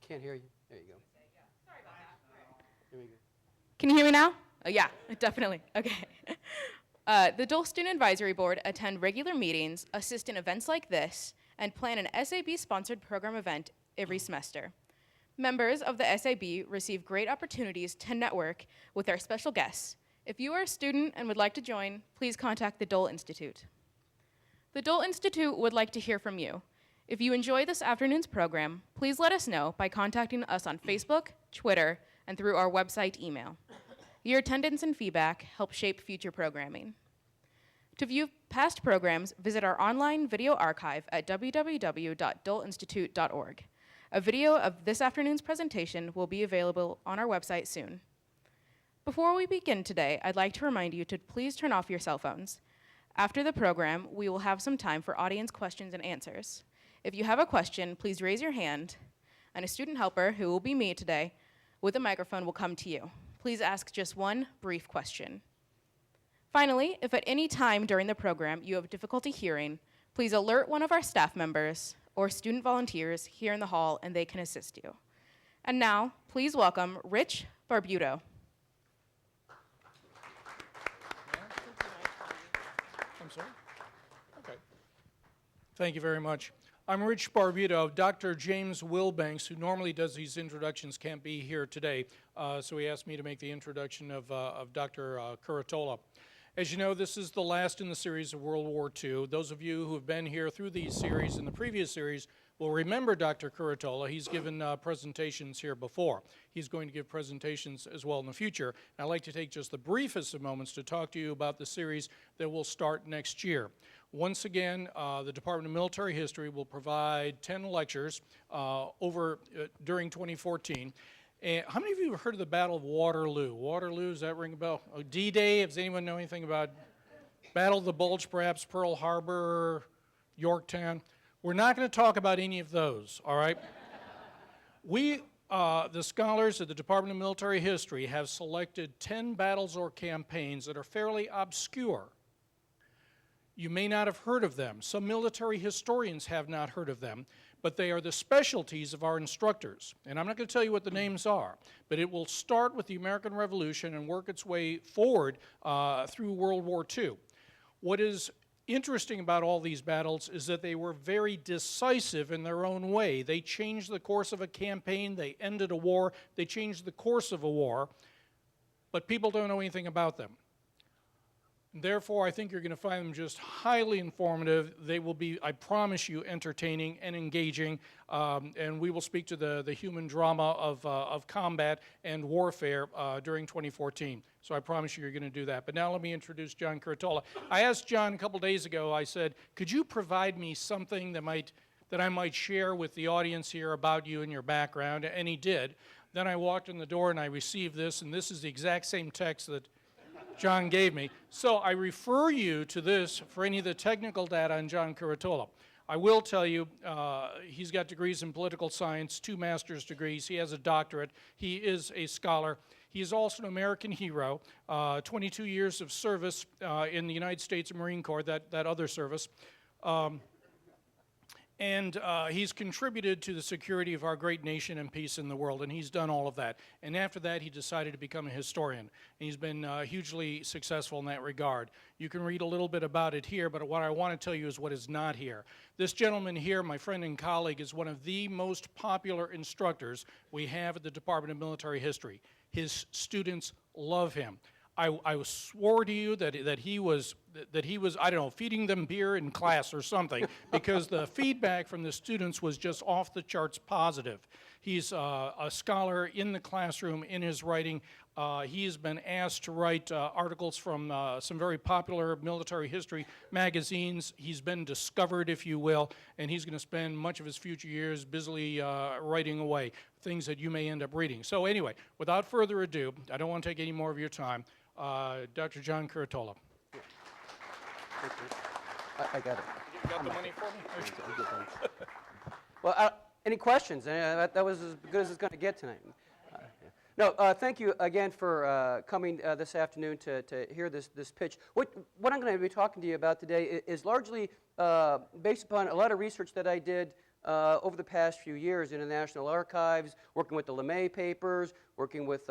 Can't hear you. There you go. Here we go. Can you hear me now? Yeah, definitely. Okay. The Dole Student Advisory Board attend regular meetings, assist in events like this, and plan an SAB-sponsored program event every semester. Members of the SAB receive great opportunities to network with our special guests. If you are a student and would like to join, please contact the Dole Institute. The Dole Institute would like to hear from you. If you enjoy this afternoon's program, please let us know by contacting us on Facebook, Twitter, and through our website email. Your attendance and feedback help shape future programming. To view past programs, visit our online video archive at www.doleinstitute.org. A video of this afternoon's presentation will be available on our website soon. Before we begin today, I'd like to remind you to please turn off your cell phones. After the program, we will have some time for audience questions and answers. If you have a question, please raise your hand, and a student helper, who will be me today, with a microphone will come to you. Please ask just one brief question. Finally, if at any time during the program you have difficulty hearing, please alert one of our staff members or student volunteers here in the hall and they can assist you. And now, please welcome Rich Barbuto. I'm sorry? Okay. Thank you very much. I'm Rich Barbuto. Dr. James Wilbanks, who normally does these introductions, can't be here today, so he asked me to make the introduction of Dr. Curatola. As you know, this is the last in the series of World War II. Those of you who have been here through these series and the previous series will remember Dr. Curatola. He's given presentations here before. He's going to give presentations as well in the future. And I'd like to take just the briefest of moments to talk to you about the series that will start next year. Once again, the Department of Military History will provide 10 lectures during 2014. How many of you have heard of the Battle of Waterloo? Waterloo, does that ring a bell? Oh, D-Day, does anyone know anything about Battle of the Bulge, perhaps Pearl Harbor, Yorktown? We're not going to talk about any of those, all right? We, the scholars at the Department of Military History, have selected 10 battles or campaigns that are fairly obscure. You may not have heard of them. Some military historians have not heard of them, but they are the specialties of our instructors. And I'm not going to tell you what the names are, but it will start with the American Revolution and work its way forward through World War II. What is interesting about all these battles is that they were very decisive in their own way. They changed the course of a campaign, they ended a war, they changed the course of a war, but people don't know anything about them. Therefore, I think you're going to find them just highly informative. They will be, I promise you, entertaining and engaging, and we will speak to the human drama of combat and warfare during 2014. So I promise you you're going to do that. But now let me introduce John Curatola. I asked John a couple days ago, I said, could you provide me something that I might share with the audience here about you and your background? And he did. Then I walked in the door and I received this, and this is the exact same text that John gave me. So I refer you to this for any of the technical data on John Curatola. I will tell you, he's got degrees in political science, 2 master's degrees. He has a doctorate. He is a scholar. He is also an American hero, 22 years of service in the United States Marine Corps, that other service. And he's contributed to the security of our great nation and peace in the world, and he's done all of that. And after that, he decided to become a historian. And he's been hugely successful in that regard. You can read a little bit about it here, but what I want to tell you is what is not here. This gentleman here, my friend and colleague, is one of the most popular instructors we have at the Department of Military History. His students love him. I swore to you that he was, I don't know, feeding them beer in class or something, because the feedback from the students was just off the charts positive. He's a scholar in the classroom, in his writing. He has been asked to write articles from some very popular military history magazines. He's been discovered, if you will, and he's going to spend much of his future years busily writing away things that you may end up reading. So anyway, without further ado, I don't want to take any more of your time. Dr. John Curatola. I got it. You got the money for me? Well, any questions? That was as good as it's going to get tonight. No, thank you again for coming this afternoon to hear this pitch. What I'm going to be talking to you about today is largely based upon a lot of research that I did over the past few years in the National Archives, working with the LeMay papers, working with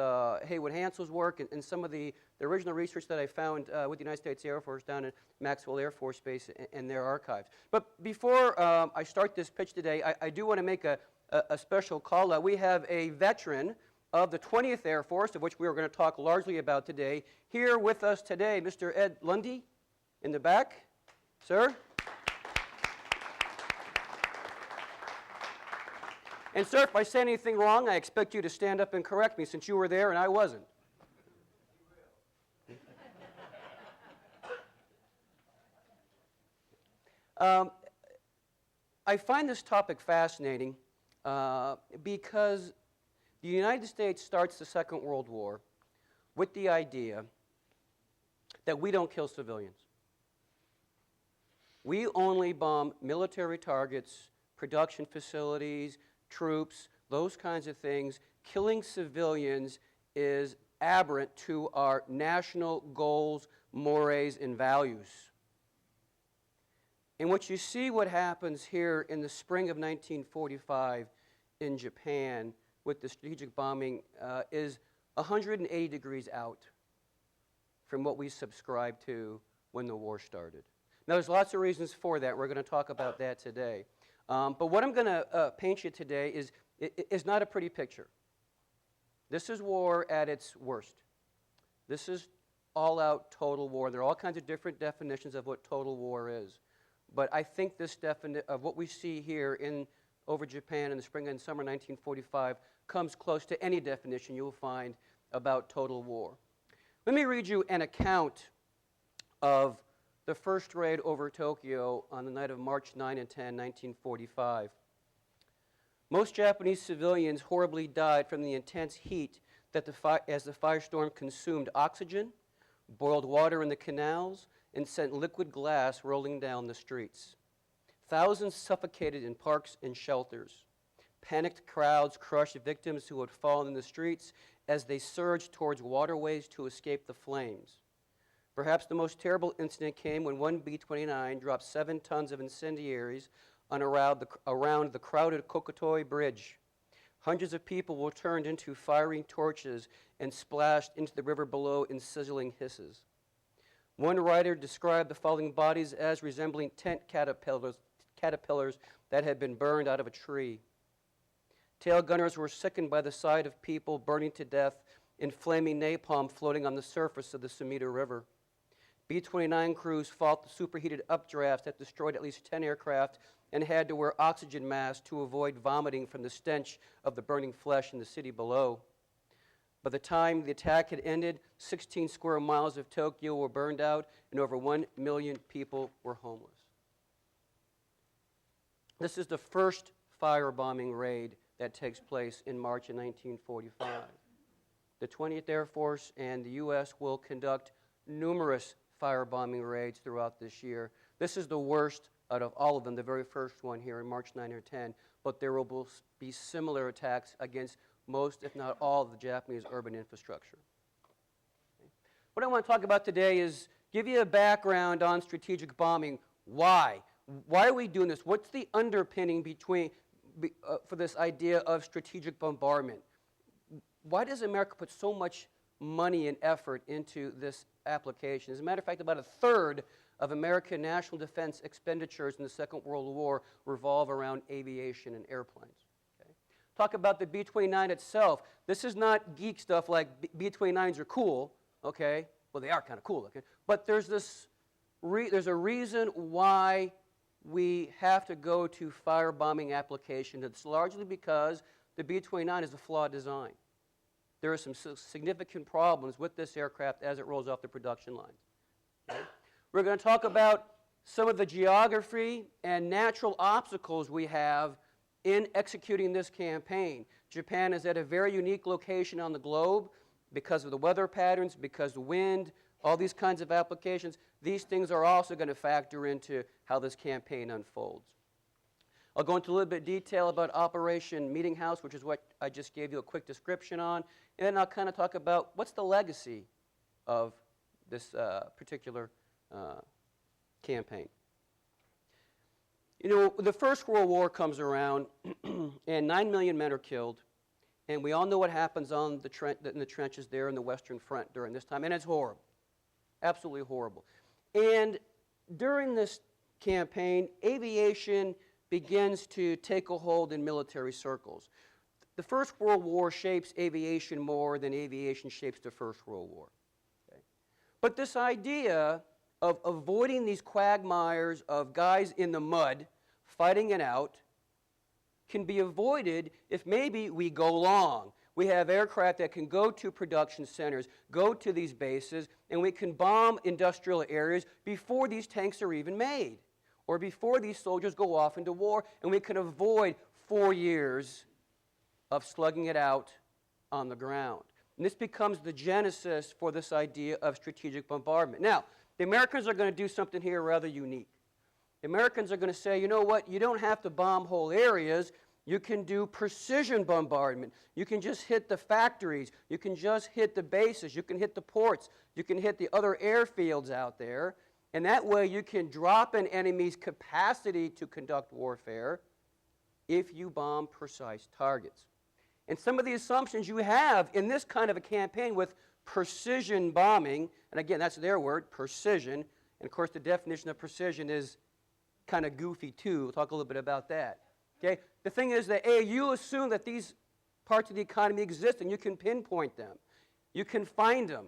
Haywood Hansel's work, and some of the original research that I found with the United States Air Force down at Maxwell Air Force Base and their archives. But before I start this pitch today, I do want to make a special call out. We have a veteran of the 20th Air Force, of which we are going to talk largely about today, here with us today, Mr. Ed Lundy in the back. Sir? And sir, if I say anything wrong, I expect you to stand up and correct me since you were there and I wasn't. I find this topic fascinating because the United States starts the Second World War with the idea that we don't kill civilians. We only bomb military targets, production facilities, troops, those kinds of things. Killing civilians is aberrant to our national goals, mores, and values. And what you see what happens here in the spring of 1945 in Japan with the strategic bombing is 180 degrees out from what we subscribed to when the war started. Now, there's lots of reasons for that. We're going to talk about that today. But what I'm going to paint you today is not a pretty picture. This is war at its worst. This is all-out total war. There are all kinds of different definitions of what total war is. But I think this of what we see here over Japan in the spring and summer 1945 comes close to any definition you will find about total war. Let me read you an account of the first raid over Tokyo on the night of March 9 and 10, 1945. Most Japanese civilians horribly died from the intense heat that as the firestorm consumed oxygen, boiled water in the canals, and sent liquid glass rolling down the streets. Thousands suffocated in parks and shelters. Panicked crowds crushed victims who had fallen in the streets as they surged towards waterways to escape the flames. Perhaps the most terrible incident came when one B-29 dropped 7 tons of incendiaries around the crowded Kokotoi Bridge. Hundreds of people were turned into firing torches and splashed into the river below in sizzling hisses. One writer described the falling bodies as resembling tent caterpillars that had been burned out of a tree. Tail gunners were sickened by the sight of people burning to death in flaming napalm floating on the surface of the Sumida River. B-29 crews fought the superheated updrafts that destroyed at least 10 aircraft and had to wear oxygen masks to avoid vomiting from the stench of the burning flesh in the city below. By the time the attack had ended, 16 square miles of Tokyo were burned out and over 1 million people were homeless. This is the first firebombing raid that takes place in March of 1945. The 20th Air Force and the U.S. will conduct numerous firebombing raids throughout this year. This is the worst out of all of them, the very first one here in March 9 or 10, but there will be similar attacks against most, if not all, of the Japanese urban infrastructure. Okay. What I want to talk about today is give you a background on strategic bombing. Why? Why are we doing this? What's the underpinning for this idea of strategic bombardment? Why does America put so much money and effort into this application? As a matter of fact, about a third of American national defense expenditures in the Second World War revolve around aviation and airplanes. Talk about the B-29 itself. This is not geek stuff like B-29s are cool, okay? Well, they are kind of cool, okay? But there's there's a reason why we have to go to firebombing application. It's largely because the B-29 is a flawed design. There are some significant problems with this aircraft as it rolls off the production lines. Okay? We're going to talk about some of the geography and natural obstacles we have in executing this campaign. Japan is at a very unique location on the globe because of the weather patterns, because of the wind, all these kinds of applications. These things are also going to factor into how this campaign unfolds. I'll go into a little bit of detail about Operation Meetinghouse, which is what I just gave you a quick description on, and then I'll kind of talk about what's the legacy of this particular campaign. You know, the First World War comes around, and 9 million men are killed, and we all know what happens on in the trenches there in the Western Front during this time, and it's horrible, absolutely horrible. And during this campaign, aviation begins to take a hold in military circles. The First World War shapes aviation more than aviation shapes the First World War. Okay? But this idea of avoiding these quagmires of guys in the mud fighting it out can be avoided if maybe we go long. We have aircraft that can go to production centers, go to these bases, and we can bomb industrial areas before these tanks are even made, or before these soldiers go off into war, and we can avoid 4 years of slugging it out on the ground. And this becomes the genesis for this idea of strategic bombardment. Now, the Americans are going to do something here rather unique. The Americans are going to say, you know what, you don't have to bomb whole areas. You can do precision bombardment. You can just hit the factories. You can just hit the bases. You can hit the ports. You can hit the other airfields out there. And that way you can drop an enemy's capacity to conduct warfare if you bomb precise targets. And some of the assumptions you have in this kind of a campaign with precision bombing, and again, that's their word, precision, and of course the definition of precision is kind of goofy too. We'll talk a little bit about that. Okay? The thing is that, A, you assume that these parts of the economy exist and you can pinpoint them. You can find them.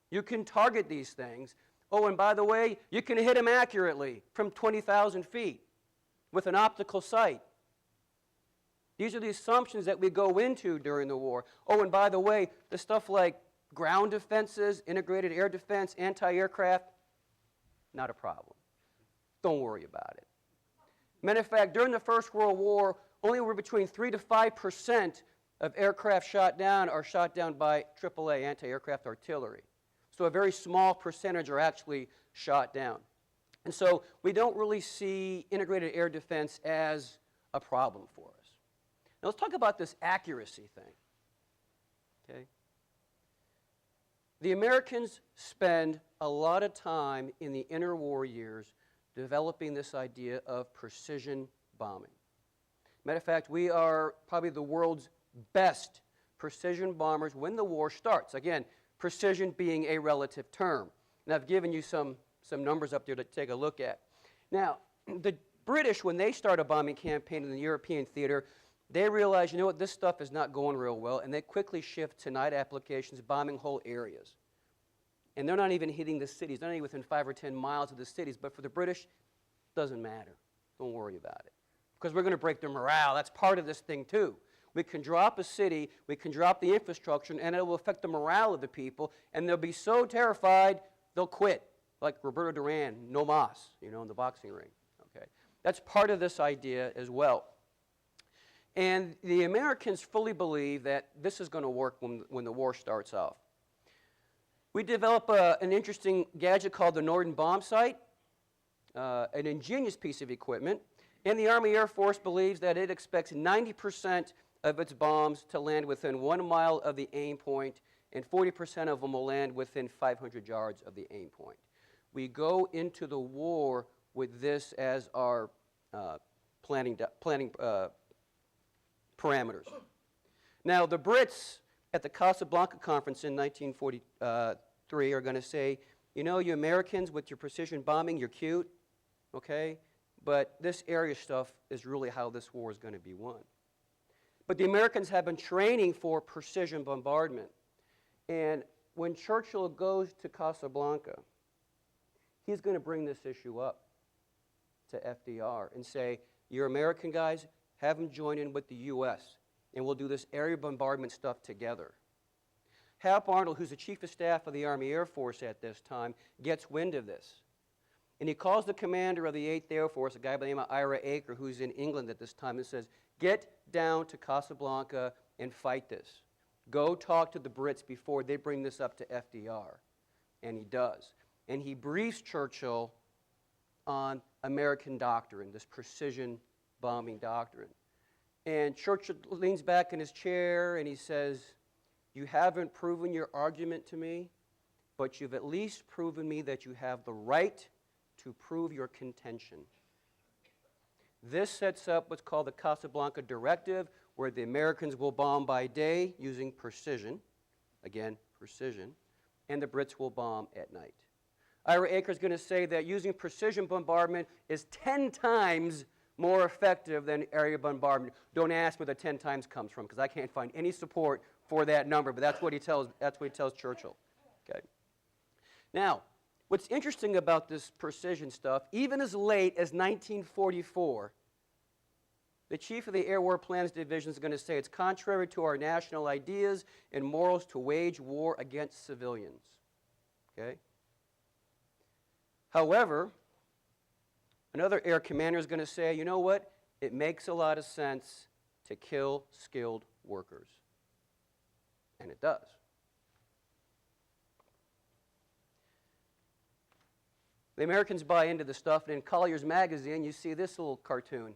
You can target these things. Oh, and by the way, you can hit them accurately from 20,000 feet with an optical sight. These are the assumptions that we go into during the war. Oh, and by the way, the stuff like ground defenses, integrated air defense, anti-aircraft, not a problem. Don't worry about it. Matter of fact, during the First World War, only were between 3 to 5% of aircraft shot down are shot down by AAA, anti-aircraft artillery. So a very small percentage are actually shot down. And so we don't really see integrated air defense as a problem for us. Now let's talk about this accuracy thing. Okay? The Americans spend a lot of time in the interwar years developing this idea of precision bombing. Matter of fact, we are probably the world's best precision bombers when the war starts. Again, precision being a relative term. And I've given you some numbers up there to take a look at. Now, the British, when they start a bombing campaign in the European theater, they realize, you know what, this stuff is not going real well, and they quickly shift to night applications, bombing whole areas. And they're not even hitting the cities. They're not even within 5 or 10 miles of the cities. But for the British, it doesn't matter. Don't worry about it. Because we're going to break their morale. That's part of this thing, too. We can drop a city, we can drop the infrastructure, and it will affect the morale of the people, and they'll be so terrified, they'll quit. Like Roberto Duran, no mas, you know, in the boxing ring. Okay? That's part of this idea as well. And the Americans fully believe that this is going to work when the war starts off. We develop an interesting gadget called the Norden bomb sight, an ingenious piece of equipment. And the Army Air Force believes that it expects 90% of its bombs to land within 1 mile of the aim point, and 40% of them will land within 500 yards of the aim point. We go into the war with this as our planning parameters. Now, the Brits at the Casablanca Conference in 1943 are going to say, you know, you Americans with your precision bombing, you're cute, okay? But this area stuff is really how this war is going to be won. But the Americans have been training for precision bombardment. And when Churchill goes to Casablanca, he's going to bring this issue up to FDR and say, you're American guys, have them join in with the U.S., and we'll do this area bombardment stuff together. Hap Arnold, who's the Chief of Staff of the Army Air Force at this time, gets wind of this. And he calls the commander of the 8th Air Force, a guy by the name of Ira Aker, who's in England at this time, and says, get down to Casablanca and fight this. Go talk to the Brits before they bring this up to FDR. And he does. And he briefs Churchill on American doctrine, this precision bombing doctrine. And Churchill leans back in his chair and he says, you haven't proven your argument to me, but you've at least proven me that you have the right to prove your contention. This sets up what's called the Casablanca Directive, where the Americans will bomb by day using precision, again, precision, and the Brits will bomb at night. Ira Aker is going to say that using precision bombardment is 10 times more effective than area bombardment. Don't ask where the 10 times comes from, because I can't find any support for that number, but that's what he tells Churchill. Okay. Now, what's interesting about this precision stuff, even as late as 1944, the chief of the Air War Plans Division is going to say it's contrary to our national ideas and morals to wage war against civilians. Okay? However, another air commander is going to say, you know what? It makes a lot of sense to kill skilled workers. And it does. The Americans buy into the stuff, and in Collier's magazine, you see this little cartoon.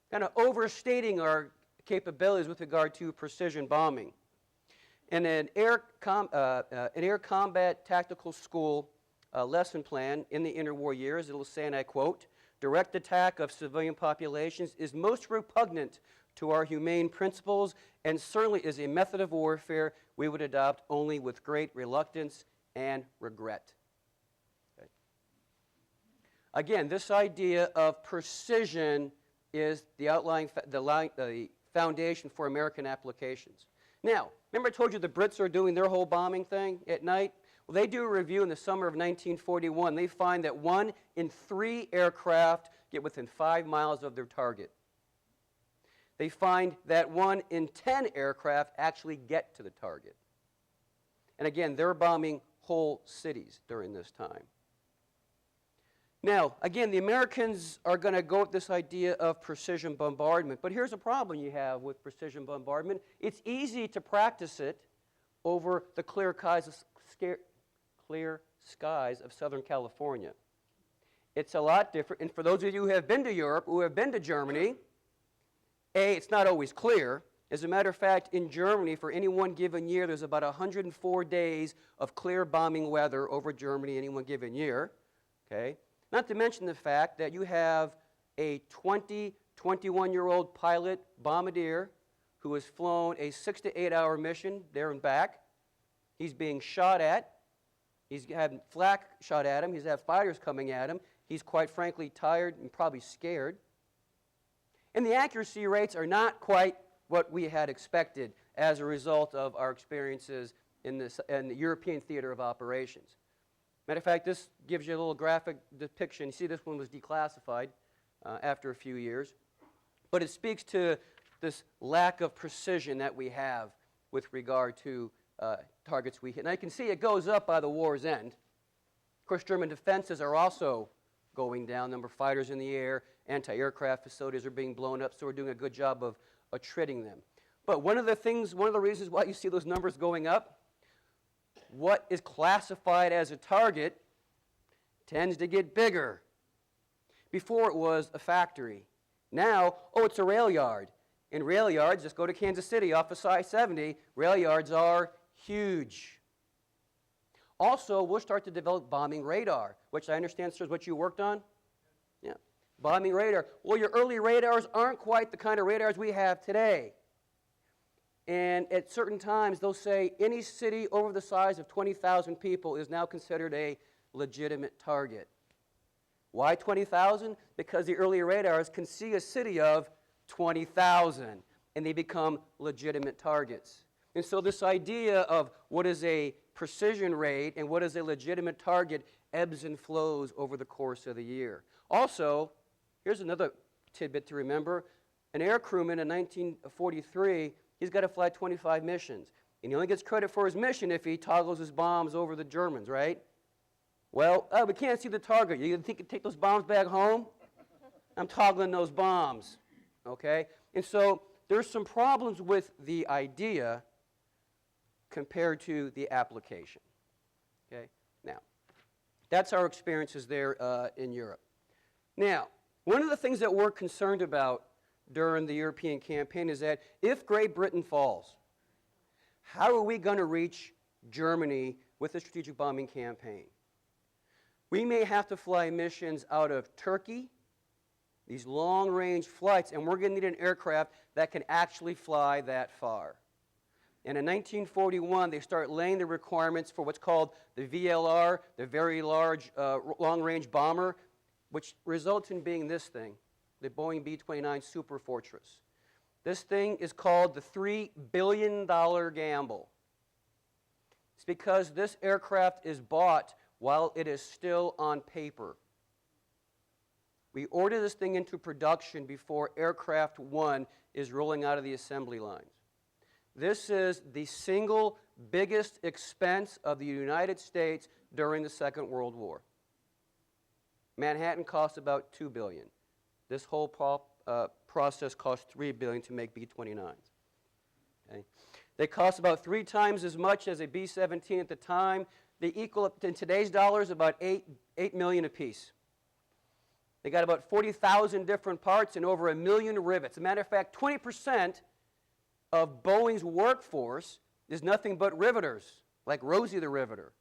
Kind of overstating our capabilities with regard to precision bombing. In an air combat tactical school lesson plan in the interwar years, it will say, and I quote, "Direct attack of civilian populations is most repugnant to our humane principles and certainly is a method of warfare we would adopt only with great reluctance and regret." Okay. Again, this idea of precision is the foundation for American applications. Now, remember I told you the Brits are doing their whole bombing thing at night? Well, they do a review in the summer of 1941. They find that 1 in 3 aircraft get within 5 miles of their target. They find that 1 in 10 aircraft actually get to the target. And again, they're bombing whole cities during this time. Now, again, the Americans are going to go with this idea of precision bombardment. But here's a problem you have with precision bombardment. It's easy to practice it over the clear skies of Southern California. It's a lot different. And for those of you who have been to Europe, who have been to Germany, it's not always clear. As a matter of fact, in Germany, for any one given year, there's about 104 days of clear bombing weather over Germany any one given year. Okay? Not to mention the fact that you have a 21-year-old pilot bombardier who has flown a 6 to 8 hour mission there and back. He's being shot at. He's had flak shot at him. He's had fighters coming at him. He's quite frankly tired and probably scared. And the accuracy rates are not quite what we had expected as a result of our experiences in the European theater of operations. Matter of fact, this gives you a little graphic depiction. You see this one was declassified after a few years. But it speaks to this lack of precision that we have with regard to targets we hit. Now you can see it goes up by the war's end. Of course, German defenses are also going down. Number of fighters in the air, anti-aircraft facilities are being blown up, so we're doing a good job of treating them. But one of the reasons why you see those numbers going up, what is classified as a target tends to get bigger. Before it was a factory. Now, it's a rail yard. And rail yards, just go to Kansas City off of I-70, rail yards are huge. Also, we'll start to develop bombing radar, which I understand, sir, is what you worked on? Yeah. Bombing radar. Well, your early radars aren't quite the kind of radars we have today. And at certain times, they'll say any city over the size of 20,000 people is now considered a legitimate target. Why 20,000? Because the early radars can see a city of 20,000, and they become legitimate targets. And so this idea of what is a precision rate and what is a legitimate target ebbs and flows over the course of the year. Also, here's another tidbit to remember. An air crewman in 1943, he's got to fly 25 missions. And he only gets credit for his mission if he toggles his bombs over the Germans, right? Well, we can't see the target. You think you can take those bombs back home? I'm toggling those bombs, okay? And so there's some problems with the idea compared to the application, okay? Now, that's our experiences there in Europe. Now, one of the things that we're concerned about during the European campaign is that if Great Britain falls, how are we going to reach Germany with a strategic bombing campaign? We may have to fly missions out of Turkey, these long-range flights, and we're going to need an aircraft that can actually fly that far. And in 1941, they start laying the requirements for what's called the VLR, the Very Large Long-Range Bomber, which results in being this thing, the Boeing B-29 Super Fortress. This thing is called the $3 billion gamble. It's because this aircraft is bought while it is still on paper. We order this thing into production before Aircraft 1 is rolling out of the assembly lines. This is the single biggest expense of the United States during the Second World War. Manhattan cost about $2 billion. This whole process cost $3 billion to make B-29s. Okay? They cost about 3 times as much as a B-17 at the time. They equal, in today's dollars, about $8 million apiece. They got about 40,000 different parts and over 1 million rivets. As a matter of fact, 20% of Boeing's workforce is nothing but riveters, like Rosie the Riveter.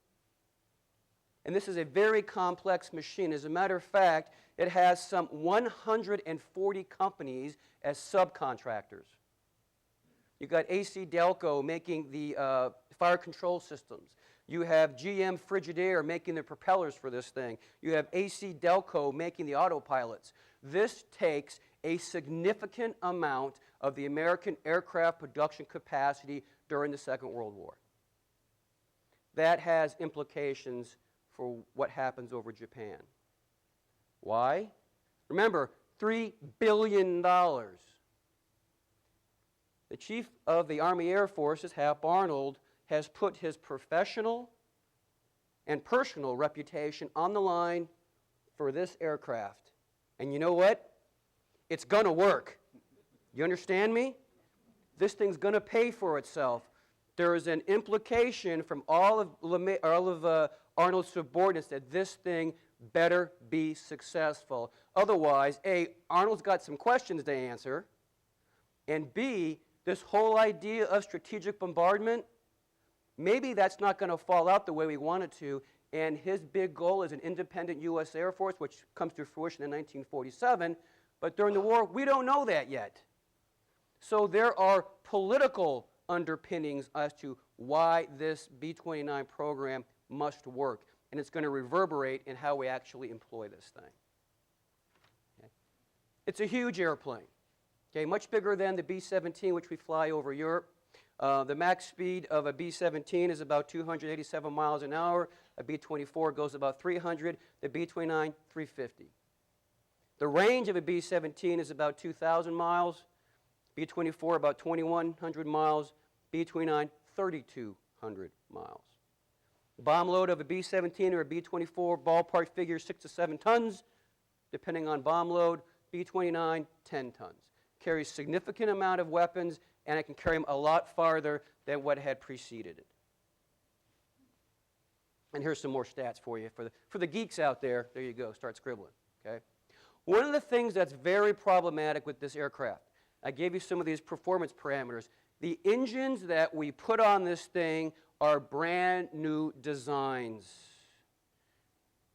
And this is a very complex machine. As a matter of fact, it has some 140 companies as subcontractors. You've got AC Delco making the fire control systems. You have GM Frigidaire making the propellers for this thing. You have AC Delco making the autopilots. This takes a significant amount of the American aircraft production capacity during the Second World War. That has implications for what happens over Japan. Why? Remember, $3 billion. The Chief of the Army Air Forces, Hap Arnold, has put his professional and personal reputation on the line for this aircraft. And you know what? It's going to work. You understand me? This thing's going to pay for itself. There is an implication from all of Arnold's subordinates that this thing better be successful. Otherwise, A, Arnold's got some questions to answer, and B, this whole idea of strategic bombardment, maybe that's not going to fall out the way we want it to, and his big goal is an independent U.S. Air Force, which comes to fruition in 1947, but during the war, we don't know that yet. So there are political underpinnings as to why this B-29 program must work, and it's going to reverberate in how we actually employ this thing. Okay. It's a huge airplane, okay, much bigger than the B-17, which we fly over Europe. The max speed of a B-17 is about 287 miles an hour. A B-24 goes about 300. The B-29, 350. The range of a B-17 is about 2,000 miles. B-24 about 2,100 miles. B-29, 3,200 miles. The bomb load of a B-17 or a B-24 ballpark figure 6 to 7 tons, depending on bomb load. B-29, 10 tons. Carries significant amount of weapons, and it can carry them a lot farther than what had preceded it. And here's some more stats for you. For the geeks out there, there you go, start scribbling. Okay? One of the things that's very problematic with this aircraft, I gave you some of these performance parameters. The engines that we put on this thing are brand new designs.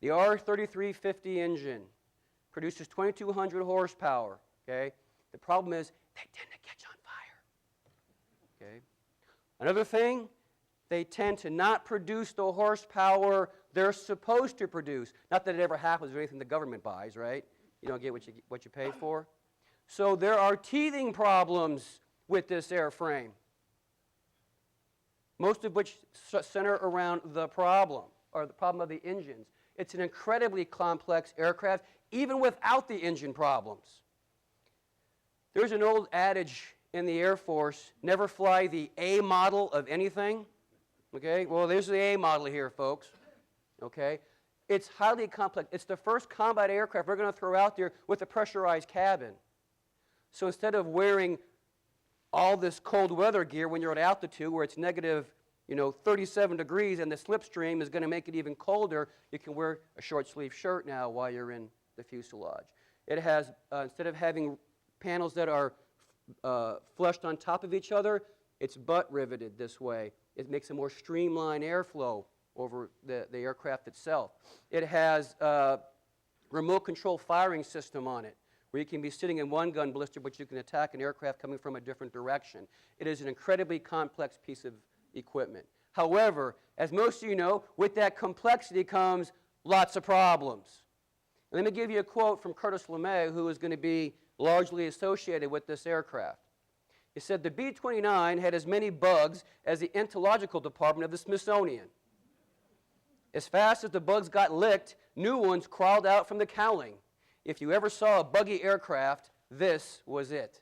The R3350 engine produces 2,200 horsepower. Okay? The problem is they tend to catch on fire. Okay? Another thing, they tend to not produce the horsepower they're supposed to produce. Not that it ever happens with anything the government buys, right? You don't get what you pay for. So there are teething problems with this airframe, most of which center around the problem, or the problem of the engines. It's an incredibly complex aircraft, even without the engine problems. There's an old adage in the Air Force, never fly the A model of anything. Okay, well, there's the A model here, folks. Okay, it's highly complex. It's the first combat aircraft we're going to throw out there with a pressurized cabin. So instead of wearing all this cold weather gear when you're at altitude where it's negative, 37 degrees and the slipstream is going to make it even colder, you can wear a short sleeve shirt now while you're in the fuselage. It has, instead of having panels that are flushed on top of each other, it's butt riveted this way. It makes a more streamlined airflow over the aircraft itself. It has a remote control firing system on it, where you can be sitting in one gun blister, but you can attack an aircraft coming from a different direction. It is an incredibly complex piece of equipment. However, as most of you know, with that complexity comes lots of problems. Let me give you a quote from Curtis LeMay, who is going to be largely associated with this aircraft. He said, "The B-29 had as many bugs as the entomological department of the Smithsonian. As fast as the bugs got licked, new ones crawled out from the cowling. If you ever saw a buggy aircraft, this was it."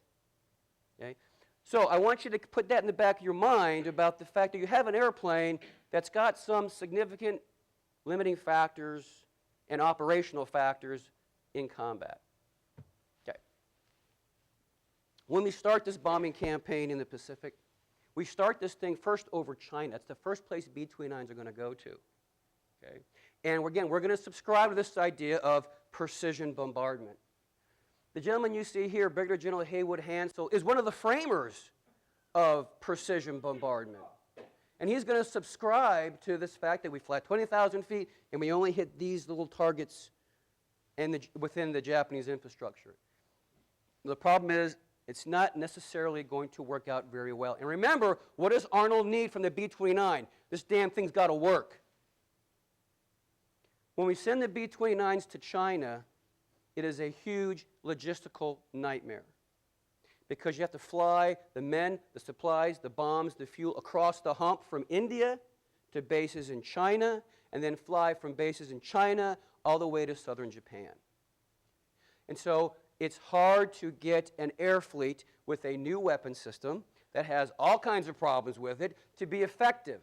Okay? So I want you to put that in the back of your mind about the fact that you have an airplane that's got some significant limiting factors and operational factors in combat. Okay. When we start this bombing campaign in the Pacific, we start this thing first over China. That's the first place B-29s are going to go to. Okay? And again, we're going to subscribe to this idea of precision bombardment. The gentleman you see here, Brigadier General Haywood Hansel, is one of the framers of precision bombardment. And he's going to subscribe to this fact that we fly 20,000 feet and we only hit these little targets within the Japanese infrastructure. The problem is, it's not necessarily going to work out very well. And remember, what does Arnold need from the B-29? This damn thing's got to work. When we send the B-29s to China, it is a huge logistical nightmare, because you have to fly the men, the supplies, the bombs, the fuel across the hump from India to bases in China, and then fly from bases in China all the way to southern Japan. And so it's hard to get an air fleet with a new weapon system that has all kinds of problems with it to be effective.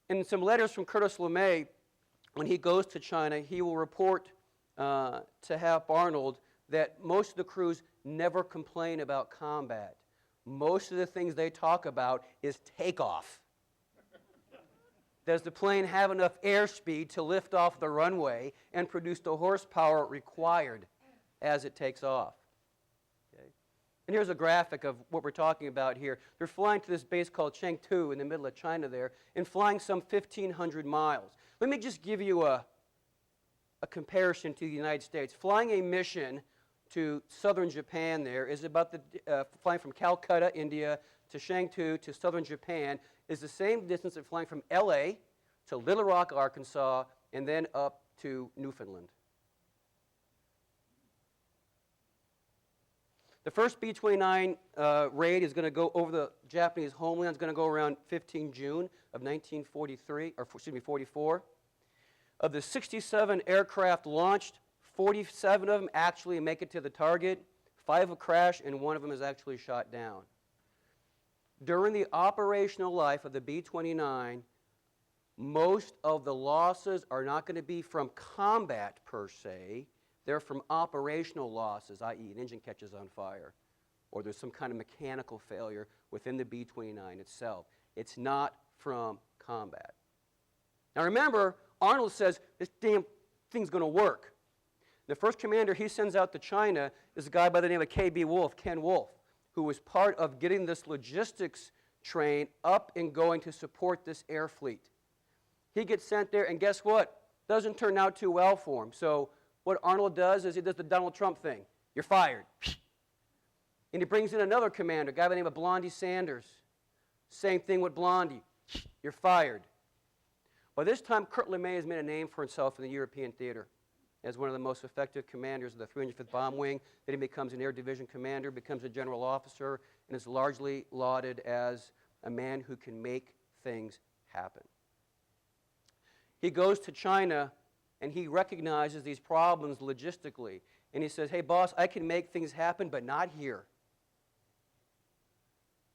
In some letters from Curtis LeMay, when he goes to China, he will report to Hap Arnold that most of the crews never complain about combat. Most of the things they talk about is takeoff. Does the plane have enough airspeed to lift off the runway and produce the horsepower required as it takes off? Okay. And here's a graphic of what we're talking about here. They're flying to this base called Chengdu in the middle of China there, and flying some 1,500 miles. Let me just give you a comparison to the United States. Flying a mission to southern Japan there is about flying from Calcutta, India, to Chengdu to southern Japan is the same distance as flying from LA to Little Rock, Arkansas, and then up to Newfoundland. The first B-29 raid is going to go over the Japanese homeland. It's going to go around 15 June of 1944. Of the 67 aircraft launched, 47 of them actually make it to the target. 5 have crashed, and 1 of them is actually shot down. During the operational life of the B-29, most of the losses are not going to be from combat per se. They're from operational losses, i.e. an engine catches on fire, or there's some kind of mechanical failure within the B-29 itself. It's not from combat. Now remember, Arnold says this damn thing's going to work. The first commander he sends out to China is a guy by the name of K.B. Wolf, Ken Wolf, who was part of getting this logistics train up and going to support this air fleet. He gets sent there, and guess what? Doesn't turn out too well for him. So what Arnold does is he does the Donald Trump thing. You're fired. And he brings in another commander, a guy by the name of Blondie Sanders. Same thing with Blondie. You're fired. By this time, Kurt LeMay has made a name for himself in the European theater as one of the most effective commanders of the 305th Bomb Wing. Then he becomes an air division commander, becomes a general officer, and is largely lauded as a man who can make things happen. He goes to China, and he recognizes these problems logistically. And he says, hey, boss, I can make things happen, but not here.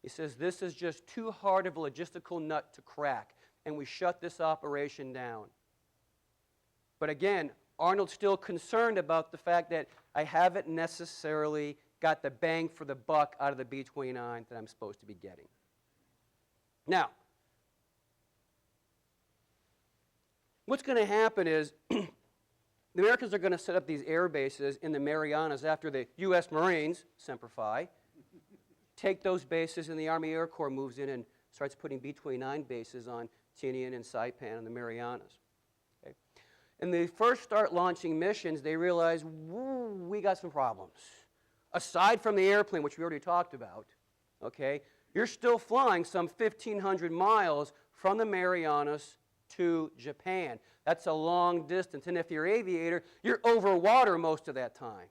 He says, this is just too hard of a logistical nut to crack, and we shut this operation down. But again, Arnold's still concerned about the fact that I haven't necessarily got the bang for the buck out of the B-29 that I'm supposed to be getting. Now, what's going to happen is the Americans are going to set up these air bases in the Marianas after the U.S. Marines, Semper Fi, take those bases, and the Army Air Corps moves in and starts putting B-29 bases on Tinian and Saipan and the Marianas. Okay? And they first start launching missions, they realize, woo, we got some problems. Aside from the airplane, which we already talked about, okay, you're still flying some 1,500 miles from the Marianas to Japan. That's a long distance. And if you're an aviator, you're over water most of that time.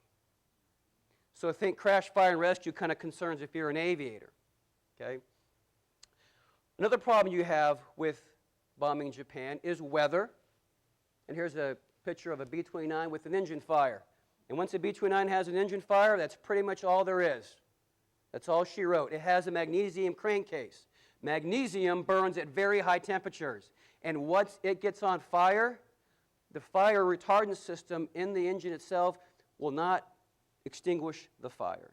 So think crash, fire, and rescue kind of concerns if you're an aviator. Okay? Another problem you have with bombing Japan is weather. And here's a picture of a B-29 with an engine fire. And once a B-29 has an engine fire, that's pretty much all there is. That's all she wrote. It has a magnesium crankcase. Magnesium burns at very high temperatures. And once it gets on fire, the fire retardant system in the engine itself will not extinguish the fire.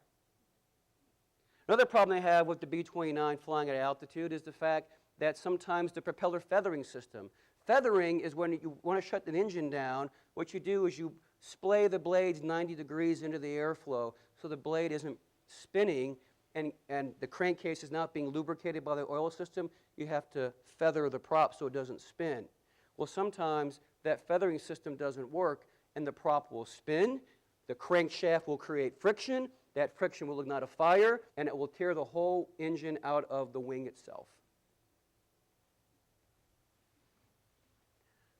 Another problem they have with the B-29 flying at altitude is the fact that sometimes the propeller feathering system. Feathering is when you want to shut the engine down, what you do is you splay the blades 90 degrees into the airflow so the blade isn't spinning and the crankcase is not being lubricated by the oil system. You have to feather the prop so it doesn't spin. Well, sometimes that feathering system doesn't work and the prop will spin, the crankshaft will create friction, that friction will ignite a fire, and it will tear the whole engine out of the wing itself.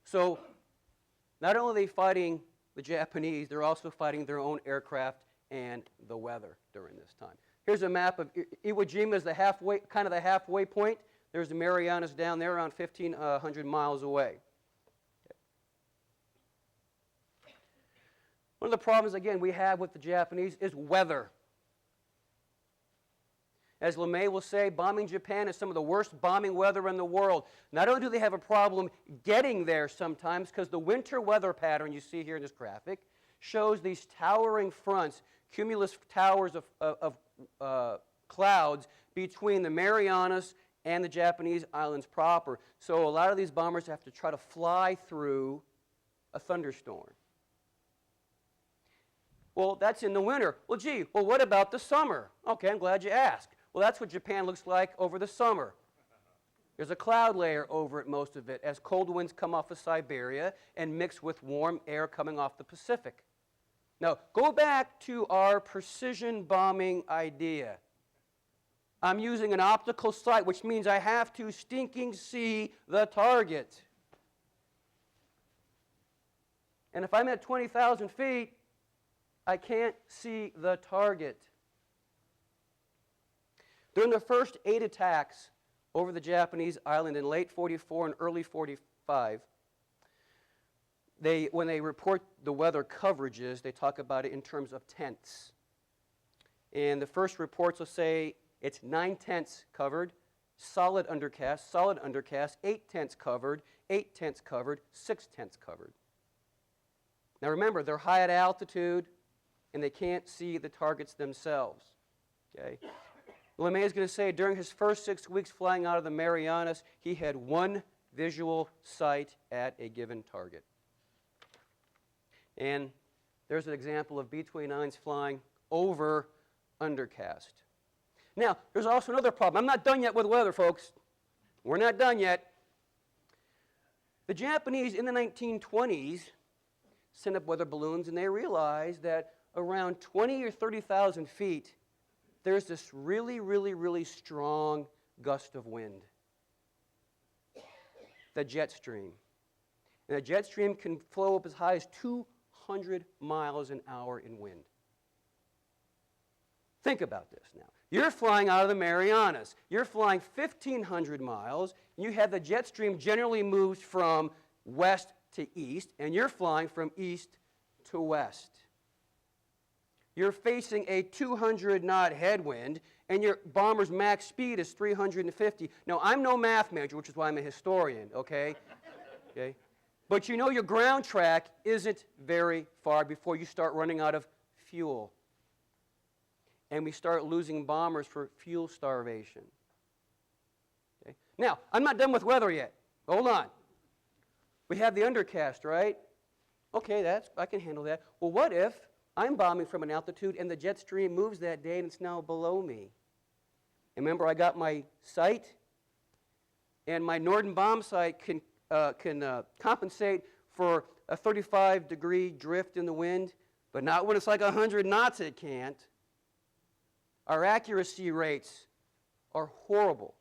So, not only are they fighting the Japanese, they're also fighting their own aircraft and the weather during this time. Here's a map of Iwo Jima is the halfway point. There's the Marianas down there around 1,500 miles away. One of the problems, again, we have with the Japanese is weather. As LeMay will say, bombing Japan is some of the worst bombing weather in the world. Not only do they have a problem getting there sometimes, because the winter weather pattern you see here in this graphic shows these towering fronts, cumulus towers of clouds between the Marianas and the Japanese islands proper. So a lot of these bombers have to try to fly through a thunderstorm. Well, that's in the winter. Well, gee, what about the summer? Okay, I'm glad you asked. Well, that's what Japan looks like over the summer. There's a cloud layer over it, most of it, as cold winds come off of Siberia and mix with warm air coming off the Pacific. Now, go back to our precision bombing idea. I'm using an optical sight, which means I have to stinking see the target. And if I'm at 20,000 feet, I can't see the target. During the first 8 attacks over the Japanese island in late 44 and early 45, when they report the weather coverages, they talk about it in terms of tenths. And the first reports will say it's 9/10 covered, solid undercast, 8/10 covered, 8/10 covered, 6/10 covered. Now remember, they're high at altitude, and they can't see the targets themselves. Okay? LeMay is going to say during his first 6 weeks flying out of the Marianas, he had one visual sight at a given target. And there's an example of B-29s flying over undercast. Now, there's also another problem. I'm not done yet with weather, folks. We're not done yet. The Japanese in the 1920s sent up weather balloons, and they realized that around 20 or 30,000 feet, there's this really, really, really strong gust of wind. The jet stream. And the jet stream can flow up as high as 200 miles an hour in wind. Think about this now. You're flying out of the Marianas. You're flying 1,500 miles. And you have the jet stream generally moves from west to east, and you're flying from east to west. You're facing a 200-knot headwind, and your bomber's max speed is 350. Now, I'm no math major, which is why I'm a historian, okay? Okay? But you know your ground track isn't very far before you start running out of fuel. And we start losing bombers for fuel starvation. Okay? Now, I'm not done with weather yet. Hold on. We have the undercast, right? Okay, I can handle that. Well, what if I'm bombing from an altitude and the jet stream moves that day and it's now below me? And remember, I got my sight. and my Norden bomb site can compensate for a 35-degree drift in the wind, but not when it's like 100 knots it can't. Our accuracy rates are horrible.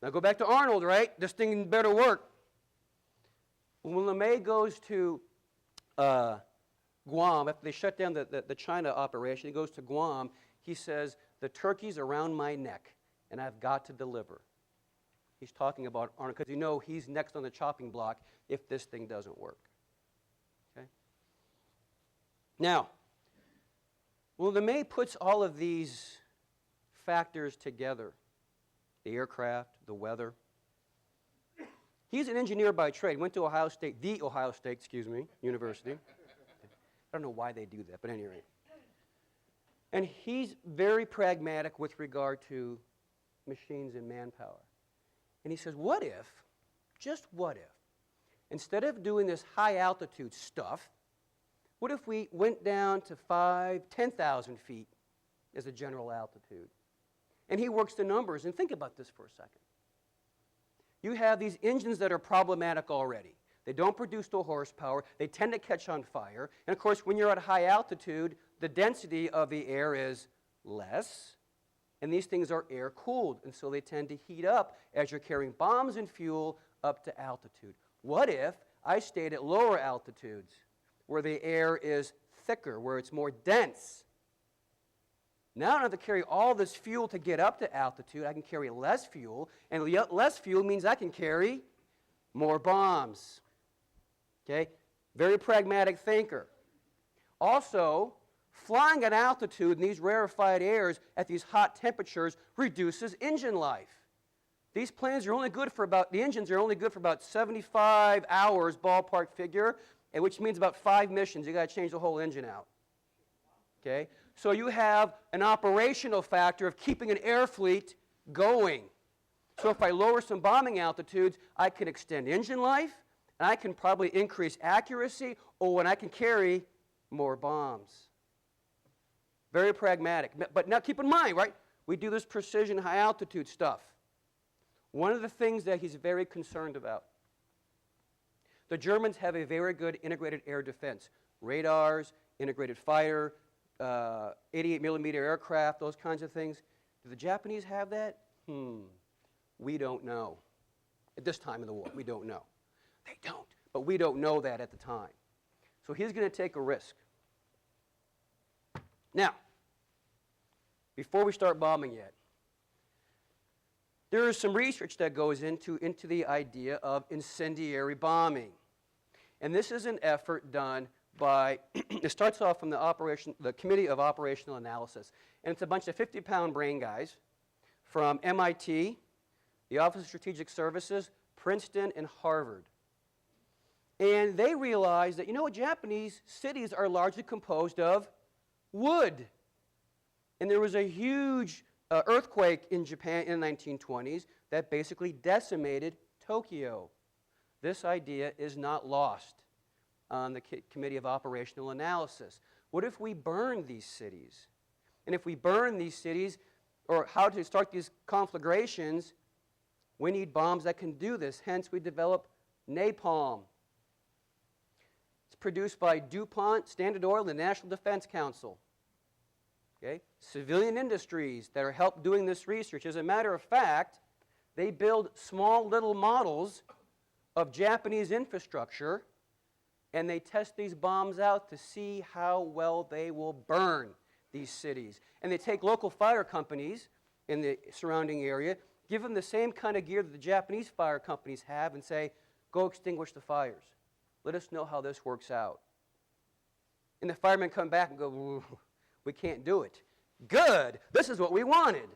Now go back to Arnold, right? This thing better work. When LeMay goes to Guam, after they shut down the China operation, he goes to Guam, he says, the turkey's around my neck, and I've got to deliver. He's talking about Arnold, because you know he's next on the chopping block if this thing doesn't work. Okay? Now, when LeMay puts all of these factors together, the aircraft, the weather, he's an engineer by trade. Went to Ohio State, University. I don't know why they do that, but anyway. And he's very pragmatic with regard to machines and manpower. And he says, what if, just what if, instead of doing this high altitude stuff, what if we went down to 10,000 feet as a general altitude? And he works the numbers, and think about this for a second. You have these engines that are problematic already. They don't produce the horsepower. They tend to catch on fire. And of course, when you're at high altitude, the density of the air is less. And these things are air-cooled, and so they tend to heat up as you're carrying bombs and fuel up to altitude. What if I stayed at lower altitudes, where the air is thicker, where it's more dense? Now I don't have to carry all this fuel to get up to altitude. I can carry less fuel, and less fuel means I can carry more bombs. Okay? Very pragmatic thinker. Also, flying at altitude in these rarefied airs at these hot temperatures reduces engine life. These planes are only good for the engines are only good for about 75 hours, ballpark figure, and which means about 5 missions. You've got to change the whole engine out. Okay? So you have an operational factor of keeping an air fleet going. So if I lower some bombing altitudes, I can extend engine life, and I can probably increase accuracy, and I can carry more bombs. Very pragmatic. But now keep in mind, right, we do this precision high altitude stuff. One of the things that he's very concerned about, the Germans have a very good integrated air defense. Radars, integrated fighter, 88 millimeter aircraft, those kinds of things. Do the Japanese have that? We don't know. At this time of the war, we don't know. They don't, but we don't know that at the time. So he's going to take a risk. Now, before we start bombing yet, there is some research that goes into the idea of incendiary bombing. And this is an effort done by, it starts off from the Committee of Operational Analysis. And it's a bunch of 50-pound brain guys from MIT, the Office of Strategic Services, Princeton, and Harvard. And they realized that, Japanese cities are largely composed of wood. And there was a huge earthquake in Japan in the 1920s that basically decimated Tokyo. This idea is not lost on the Committee of Operational Analysis. What if we burn these cities? And if we burn these cities, or how to start these conflagrations, we need bombs that can do this. Hence, we develop napalm. It's produced by DuPont, Standard Oil, and the National Defense Council. Okay? Civilian industries that are help doing this research. As a matter of fact, they build small little models of Japanese infrastructure, and they test these bombs out to see how well they will burn these cities. And they take local fire companies in the surrounding area, give them the same kind of gear that the Japanese fire companies have, and say, go extinguish the fires. Let us know how this works out. And the firemen come back and go, we can't do it. Good. This is what we wanted.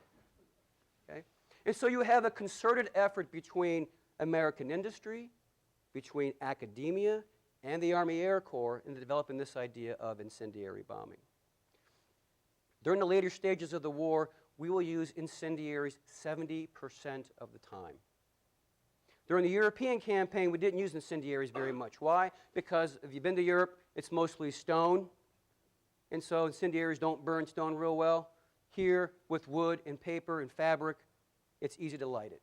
Okay? And so you have a concerted effort between American industry, between academia, and the Army Air Corps in developing this idea of incendiary bombing. During the later stages of the war, we will use incendiaries 70% of the time. During the European campaign, we didn't use incendiaries very much. Why? Because if you've been to Europe, it's mostly stone. And so incendiaries don't burn stone real well. Here, with wood and paper and fabric, it's easy to light it.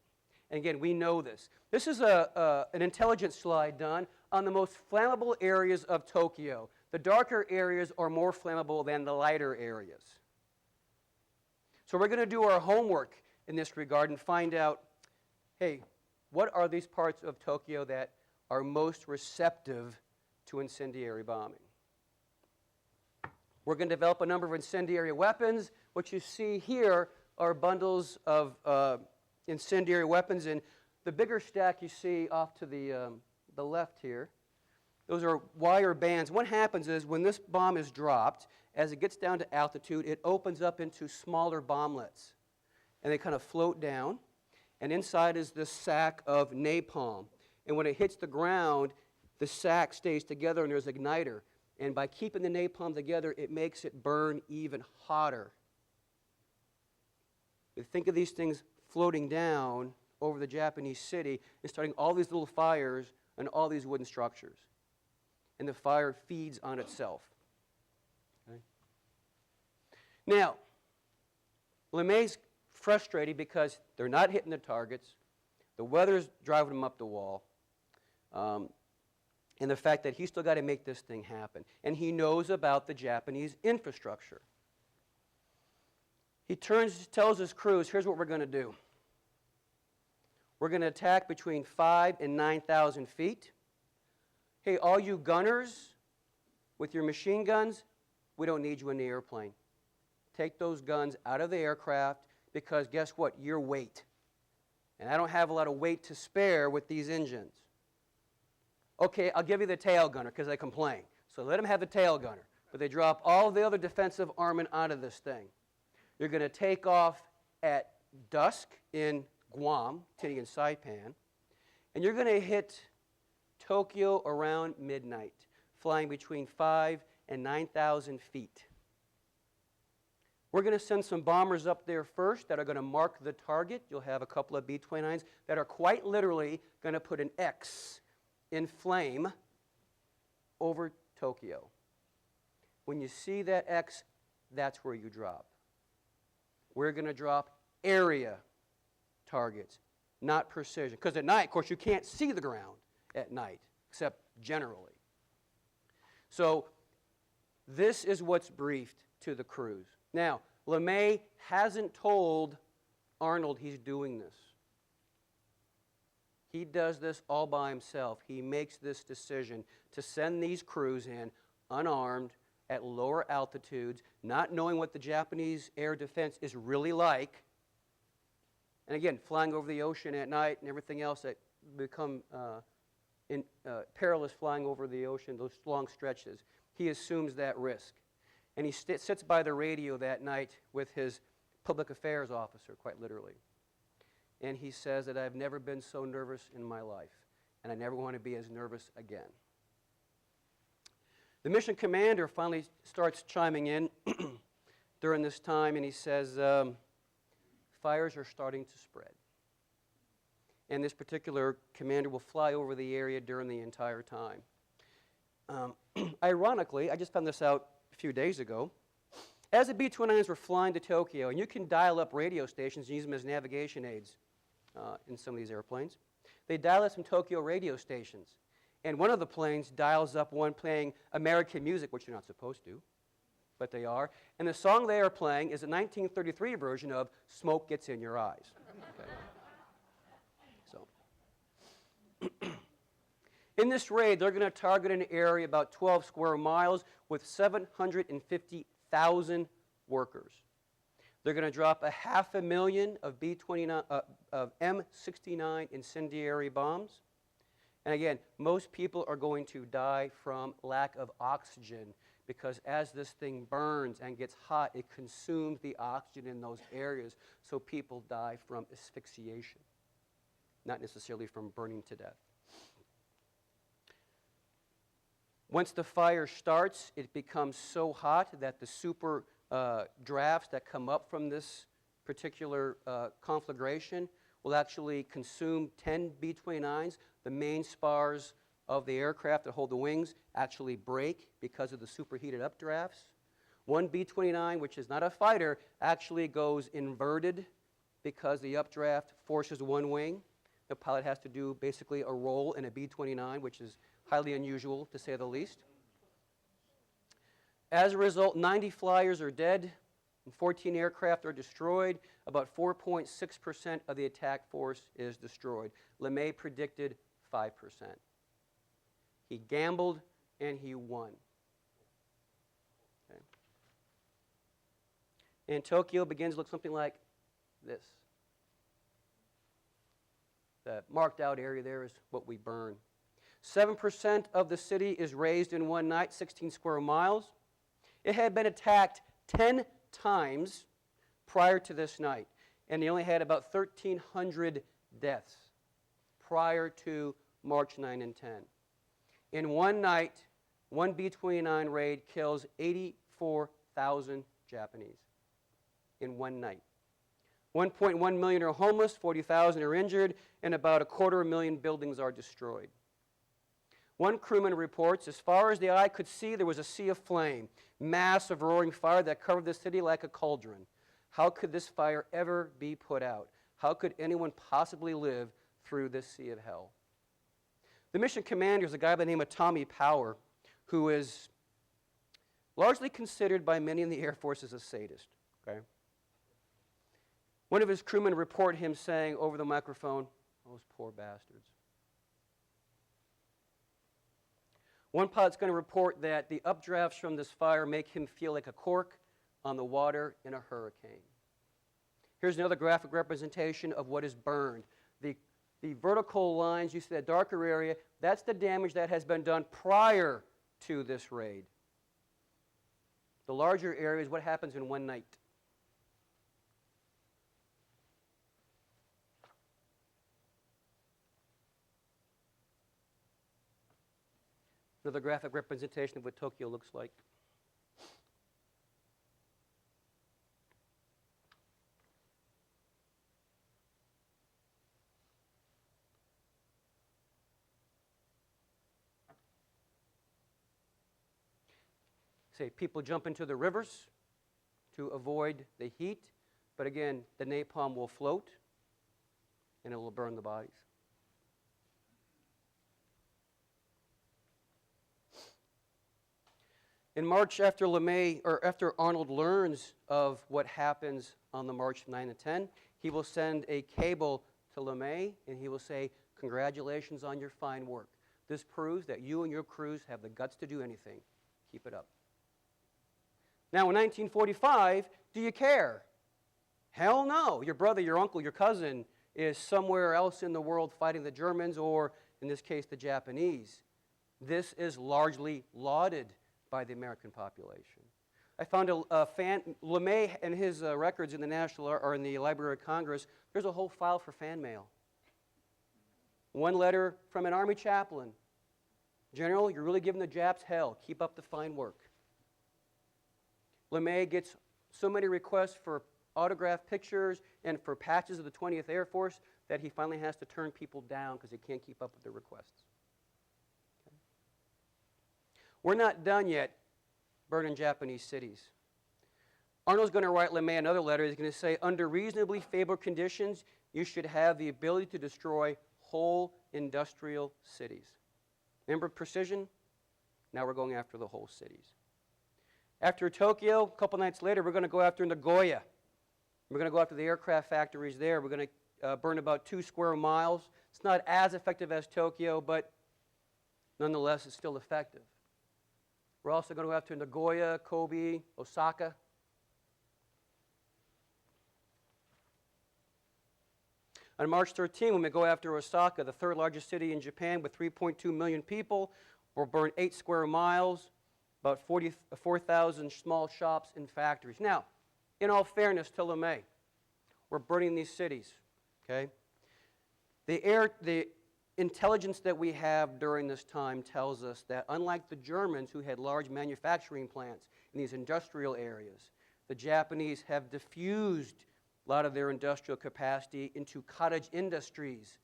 And again, we know this. This is an intelligence slide done on the most flammable areas of Tokyo. The darker areas are more flammable than the lighter areas. So we're going to do our homework in this regard and find out, hey, what are these parts of Tokyo that are most receptive to incendiary bombing? We're going to develop a number of incendiary weapons. What you see here are bundles of incendiary weapons, and the bigger stack you see off to the left here, those are wire bands. What happens is when this bomb is dropped, as it gets down to altitude, it opens up into smaller bomblets, and they kind of float down, and inside is this sack of napalm. And when it hits the ground, the sack stays together and there's an igniter. And by keeping the napalm together, it makes it burn even hotter. You think of these things floating down over the Japanese city and starting all these little fires on all these wooden structures. And the fire feeds on itself. Okay? Now, LeMay's frustrated because they're not hitting the targets, the weather's driving them up the wall, and the fact that he's still got to make this thing happen. And he knows about the Japanese infrastructure. He tells his crews, here's what we're going to do. We're going to attack between 5,000 and 9,000 feet. Hey, all you gunners with your machine guns, we don't need you in the airplane. Take those guns out of the aircraft because guess what? You're weight. And I don't have a lot of weight to spare with these engines. Okay, I'll give you the tail gunner because they complain. So let them have the tail gunner. But they drop all the other defensive armament onto this thing. You're going to take off at dusk in Guam, Tinian Saipan, and you're going to hit Tokyo around midnight, flying between 5,000 and 9,000 feet. We're going to send some bombers up there first that are going to mark the target. You'll have a couple of B-29s that are quite literally going to put an X in flame over Tokyo. When you see that X, that's where you drop. We're going to drop area targets, not precision. Because at night, of course, you can't see the ground at night, except generally. So this is what's briefed to the crews. Now, LeMay hasn't told Arnold he's doing this. He does this all by himself. He makes this decision to send these crews in unarmed at lower altitudes, not knowing what the Japanese air defense is really like. And again, flying over the ocean at night and everything else that become perilous flying over the ocean, those long stretches. He assumes that risk. And he sits by the radio that night with his public affairs officer, quite literally. And he says that I've never been so nervous in my life, and I never want to be as nervous again. The mission commander finally starts chiming in during this time, and he says, fires are starting to spread. And this particular commander will fly over the area during the entire time. Ironically, I just found this out a few days ago, as the B-29s were flying to Tokyo, and you can dial up radio stations and use them as navigation aids in some of these airplanes, they dial up some Tokyo radio stations. And one of the planes dials up one playing American music, which you're not supposed to, but they are. And the song they are playing is a 1933 version of Smoke Gets in Your Eyes. Okay. So, in this raid, they're going to target an area about 12 square miles with 750,000 workers. They're going to drop 500,000 of B-29 of M69 incendiary bombs. And again, most people are going to die from lack of oxygen because as this thing burns and gets hot, it consumes the oxygen in those areas, so people die from asphyxiation, not necessarily from burning to death. Once the fire starts, it becomes so hot that the super drafts that come up from this particular conflagration will actually consume 10 B-29s. The main spars of the aircraft that hold the wings actually break because of the superheated updrafts. One B-29, which is not a fighter, actually goes inverted because the updraft forces one wing. The pilot has to do basically a roll in a B-29, which is highly unusual, to say the least. As a result, 90 flyers are dead, and 14 aircraft are destroyed. About 4.6% of the attack force is destroyed. LeMay predicted 5%. He gambled, and he won. Okay. And Tokyo begins to look something like this. The marked out area there is what we burn. 7% of the city is razed in one night, 16 square miles. It had been attacked 10 times prior to this night, and they only had about 1,300 deaths prior to March 9 and 10. In one night, one B-29 raid kills 84,000 Japanese. In one night. 1.1 million are homeless, 40,000 are injured, and about 250,000 buildings are destroyed. One crewman reports, as far as the eye could see, there was a sea of flame, mass of roaring fire that covered the city like a cauldron. How could this fire ever be put out? How could anyone possibly live through this sea of hell? The mission commander is a guy by the name of Tommy Power, who is largely considered by many in the Air Force as a sadist. Okay? One of his crewmen report him saying over the microphone, "Those poor bastards." One pilot's going to report that the updrafts from this fire make him feel like a cork on the water in a hurricane. Here's another graphic representation of what is burned. The vertical lines, you see that darker area, that's the damage that has been done prior to this raid. The larger area is what happens in one night. Another graphic representation of what Tokyo looks like. Say people jump into the rivers to avoid the heat, but again, the napalm will float and it will burn the bodies. In March, after Arnold learns of what happens on the March 9 and 10, he will send a cable to LeMay and he will say, "Congratulations on your fine work. This proves that you and your crews have the guts to do anything. Keep it up." Now, in 1945, do you care? Hell no. Your brother, your uncle, your cousin is somewhere else in the world fighting the Germans or, in this case, the Japanese. This is largely lauded by the American population. I found LeMay and his records in the in the Library of Congress. There's a whole file for fan mail. One letter from an Army chaplain. "General, you're really giving the Japs hell. Keep up the fine work." LeMay gets so many requests for autographed pictures and for patches of the 20th Air Force that he finally has to turn people down because he can't keep up with their requests. Okay. We're not done yet burning Japanese cities. Arnold's going to write LeMay another letter. He's going to say, "Under reasonably favorable conditions, you should have the ability to destroy whole industrial cities." Remember precision? Now we're going after the whole cities. After Tokyo, a couple nights later, we're going to go after Nagoya. We're going to go after the aircraft factories there. We're going to burn about 2 square miles. It's not as effective as Tokyo, but nonetheless, it's still effective. We're also going to go after Nagoya, Kobe, Osaka. On March 13, when we go after Osaka, the third largest city in Japan with 3.2 million people, we'll burn 8 square miles. About 4,000 small shops and factories. Now, in all fairness to LeMay, we're burning these cities, okay? The intelligence that we have during this time tells us that unlike the Germans who had large manufacturing plants in these industrial areas, the Japanese have diffused a lot of their industrial capacity into cottage industries.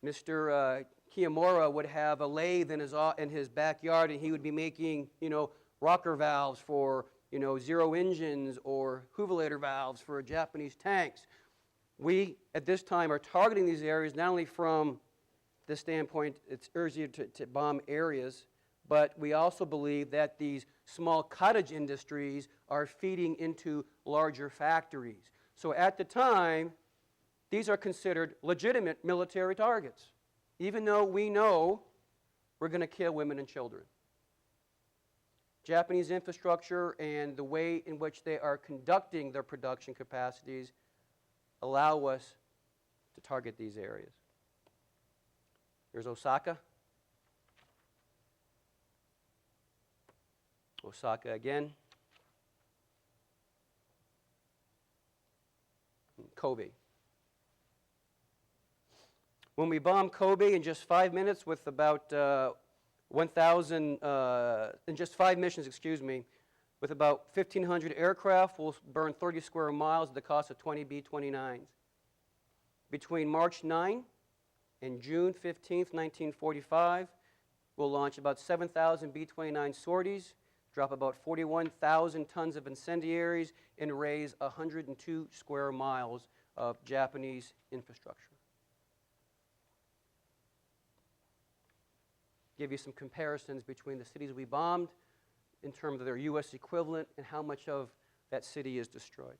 Mr. Kiyomura would have a lathe in his backyard, and he would be making, rocker valves for, zero engines or hoovulator valves for Japanese tanks. We, at this time, are targeting these areas not only from the standpoint it's easier to bomb areas, but we also believe that these small cottage industries are feeding into larger factories. So at the time, these are considered legitimate military targets, even though we know we're going to kill women and children. Japanese infrastructure and the way in which they are conducting their production capacities allow us to target these areas. Here's Osaka. Osaka again. Kobe. When we bombed Kobe in just 5 minutes with about 1,000, in just 5 missions, with about 1,500 aircraft, we'll burn 30 square miles at the cost of 20 B-29s. Between March 9 and June 15, 1945, we'll launch about 7,000 B-29 sorties, drop about 41,000 tons of incendiaries, and raise 102 square miles of Japanese infrastructure. Give you some comparisons between the cities we bombed in terms of their U.S. equivalent and how much of that city is destroyed.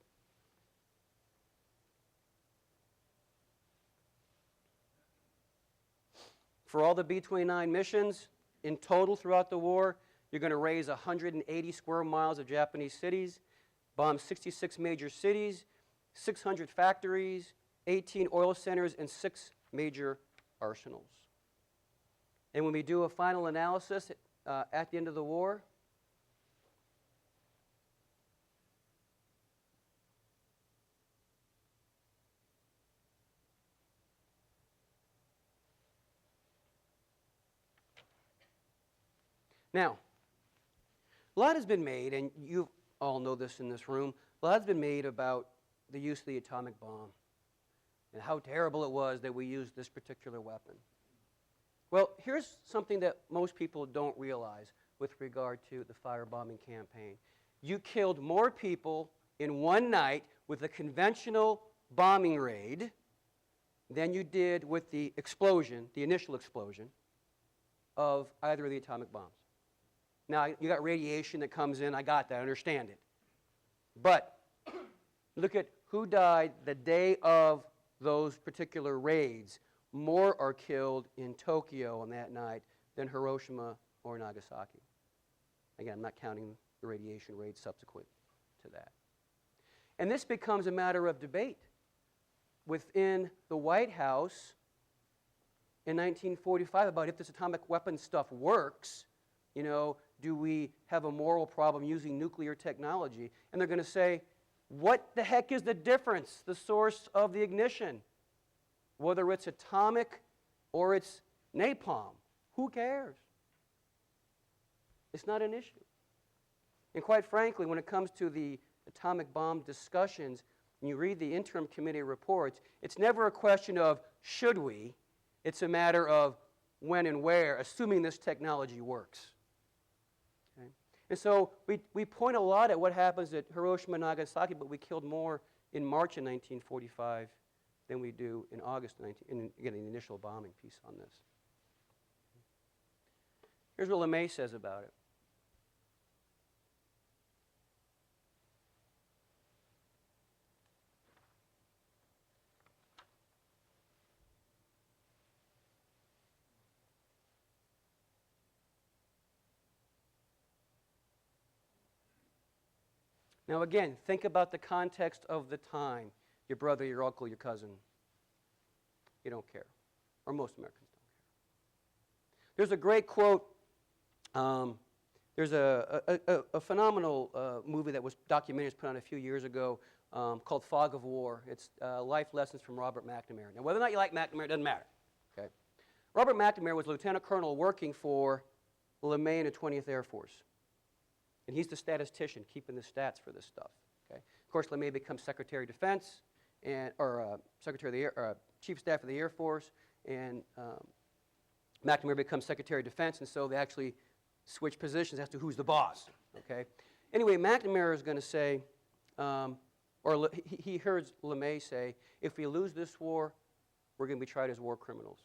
For all the B-29 missions, in total throughout the war, you're going to raise 180 square miles of Japanese cities, bomb 66 major cities, 600 factories, 18 oil centers, and 6 major arsenals. And when we do a final analysis at the end of the war, now, a lot has been made, and you all know this in this room, a lot has been made about the use of the atomic bomb and how terrible it was that we used this particular weapon. Well, here's something that most people don't realize with regard to the firebombing campaign. You killed more people in one night with a conventional bombing raid than you did with the explosion, the initial explosion, of either of the atomic bombs. Now, you got radiation that comes in. I got that. I understand it. But look at who died the day of those particular raids. More are killed in Tokyo on that night than Hiroshima or Nagasaki. Again, I'm not counting the radiation raids subsequent to that. And this becomes a matter of debate within the White House in 1945 about if this atomic weapon stuff works. You know, do we have a moral problem using nuclear technology? And they're going to say, what the heck is the difference, the source of the ignition? Whether it's atomic or it's napalm, who cares? It's not an issue. And quite frankly, when it comes to the atomic bomb discussions, when you read the interim committee reports, it's never a question of should we, it's a matter of when and where, assuming this technology works. Okay? And so we point a lot at what happens at Hiroshima and Nagasaki, but we killed more in March of 1945 than we do in August, again, the initial bombing piece on this. Here's what LeMay says about it. Now again, think about the context of the time. Your brother, your uncle, your cousin. You don't care. Or most Americans don't care. There's a great quote. There's a phenomenal movie that was documentary put on a few years ago called Fog of War. It's Life Lessons from Robert McNamara. Now, whether or not you like McNamara, it doesn't matter. Okay? Robert McNamara was a lieutenant colonel working for LeMay in the 20th Air Force. And he's the statistician keeping the stats for this stuff. Okay? Of course, LeMay becomes Secretary of Defense, or Secretary of the Chief of Staff of the Air Force, and McNamara becomes Secretary of Defense, and so they actually switch positions as to who's the boss. Okay? Anyway, McNamara is going to say, Or he heard LeMay say, if we lose this war, we're going to be tried as war criminals.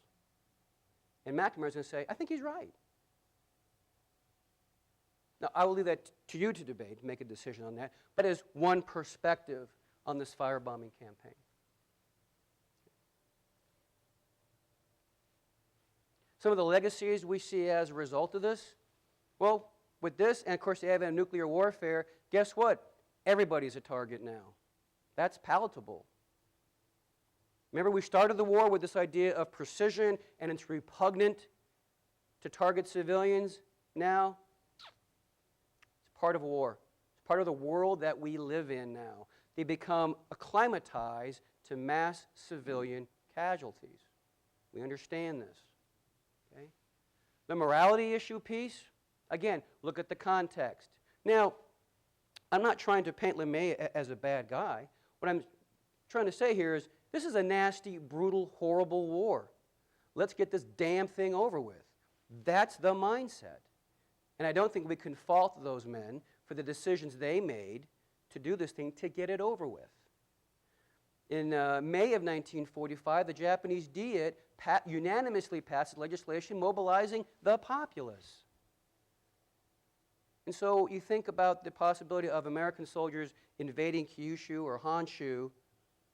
And McNamara's going to say, I think he's right. Now, I will leave that to you to debate, make a decision on that, but as one perspective on this firebombing campaign. Some of the legacies we see as a result of this, well, with this, and of course the advent of nuclear warfare, guess what? Everybody's a target now. That's palatable. Remember, we started the war with this idea of precision, and it's repugnant to target civilians. Now, it's part of war. It's part of the world that we live in now. They become acclimatized to mass civilian casualties. We understand this. Okay? The morality issue piece, again, look at the context. Now, I'm not trying to paint LeMay as a bad guy. What I'm trying to say here is this is a nasty, brutal, horrible war. Let's get this damn thing over with. That's the mindset. And I don't think we can fault those men for the decisions they made to do this thing to get it over with. In May of 1945, the Japanese Diet unanimously passed legislation mobilizing the populace. And so you think about the possibility of American soldiers invading Kyushu or Honshu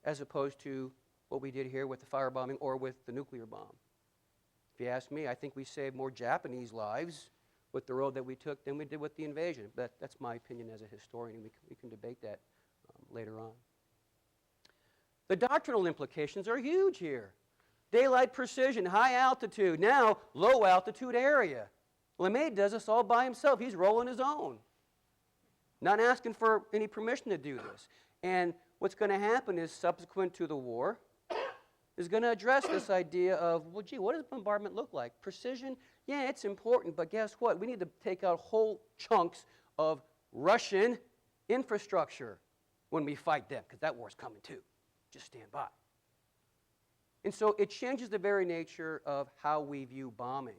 as opposed to what we did here with the firebombing or with the nuclear bomb. If you ask me, I think we saved more Japanese lives with the road that we took than we did with the invasion. But that's my opinion as a historian, and we can debate that later on. The doctrinal implications are huge here. Daylight precision, high altitude, now low altitude area. LeMay does this all by himself. He's rolling his own. Not asking for any permission to do this. And what's going to happen is, subsequent to the war, is going to address this idea of, well, gee, what does bombardment look like? Precision, yeah, it's important, but guess what? We need to take out whole chunks of Russian infrastructure when we fight them, because that war's coming too. Just stand by. And so it changes the very nature of how we view bombing.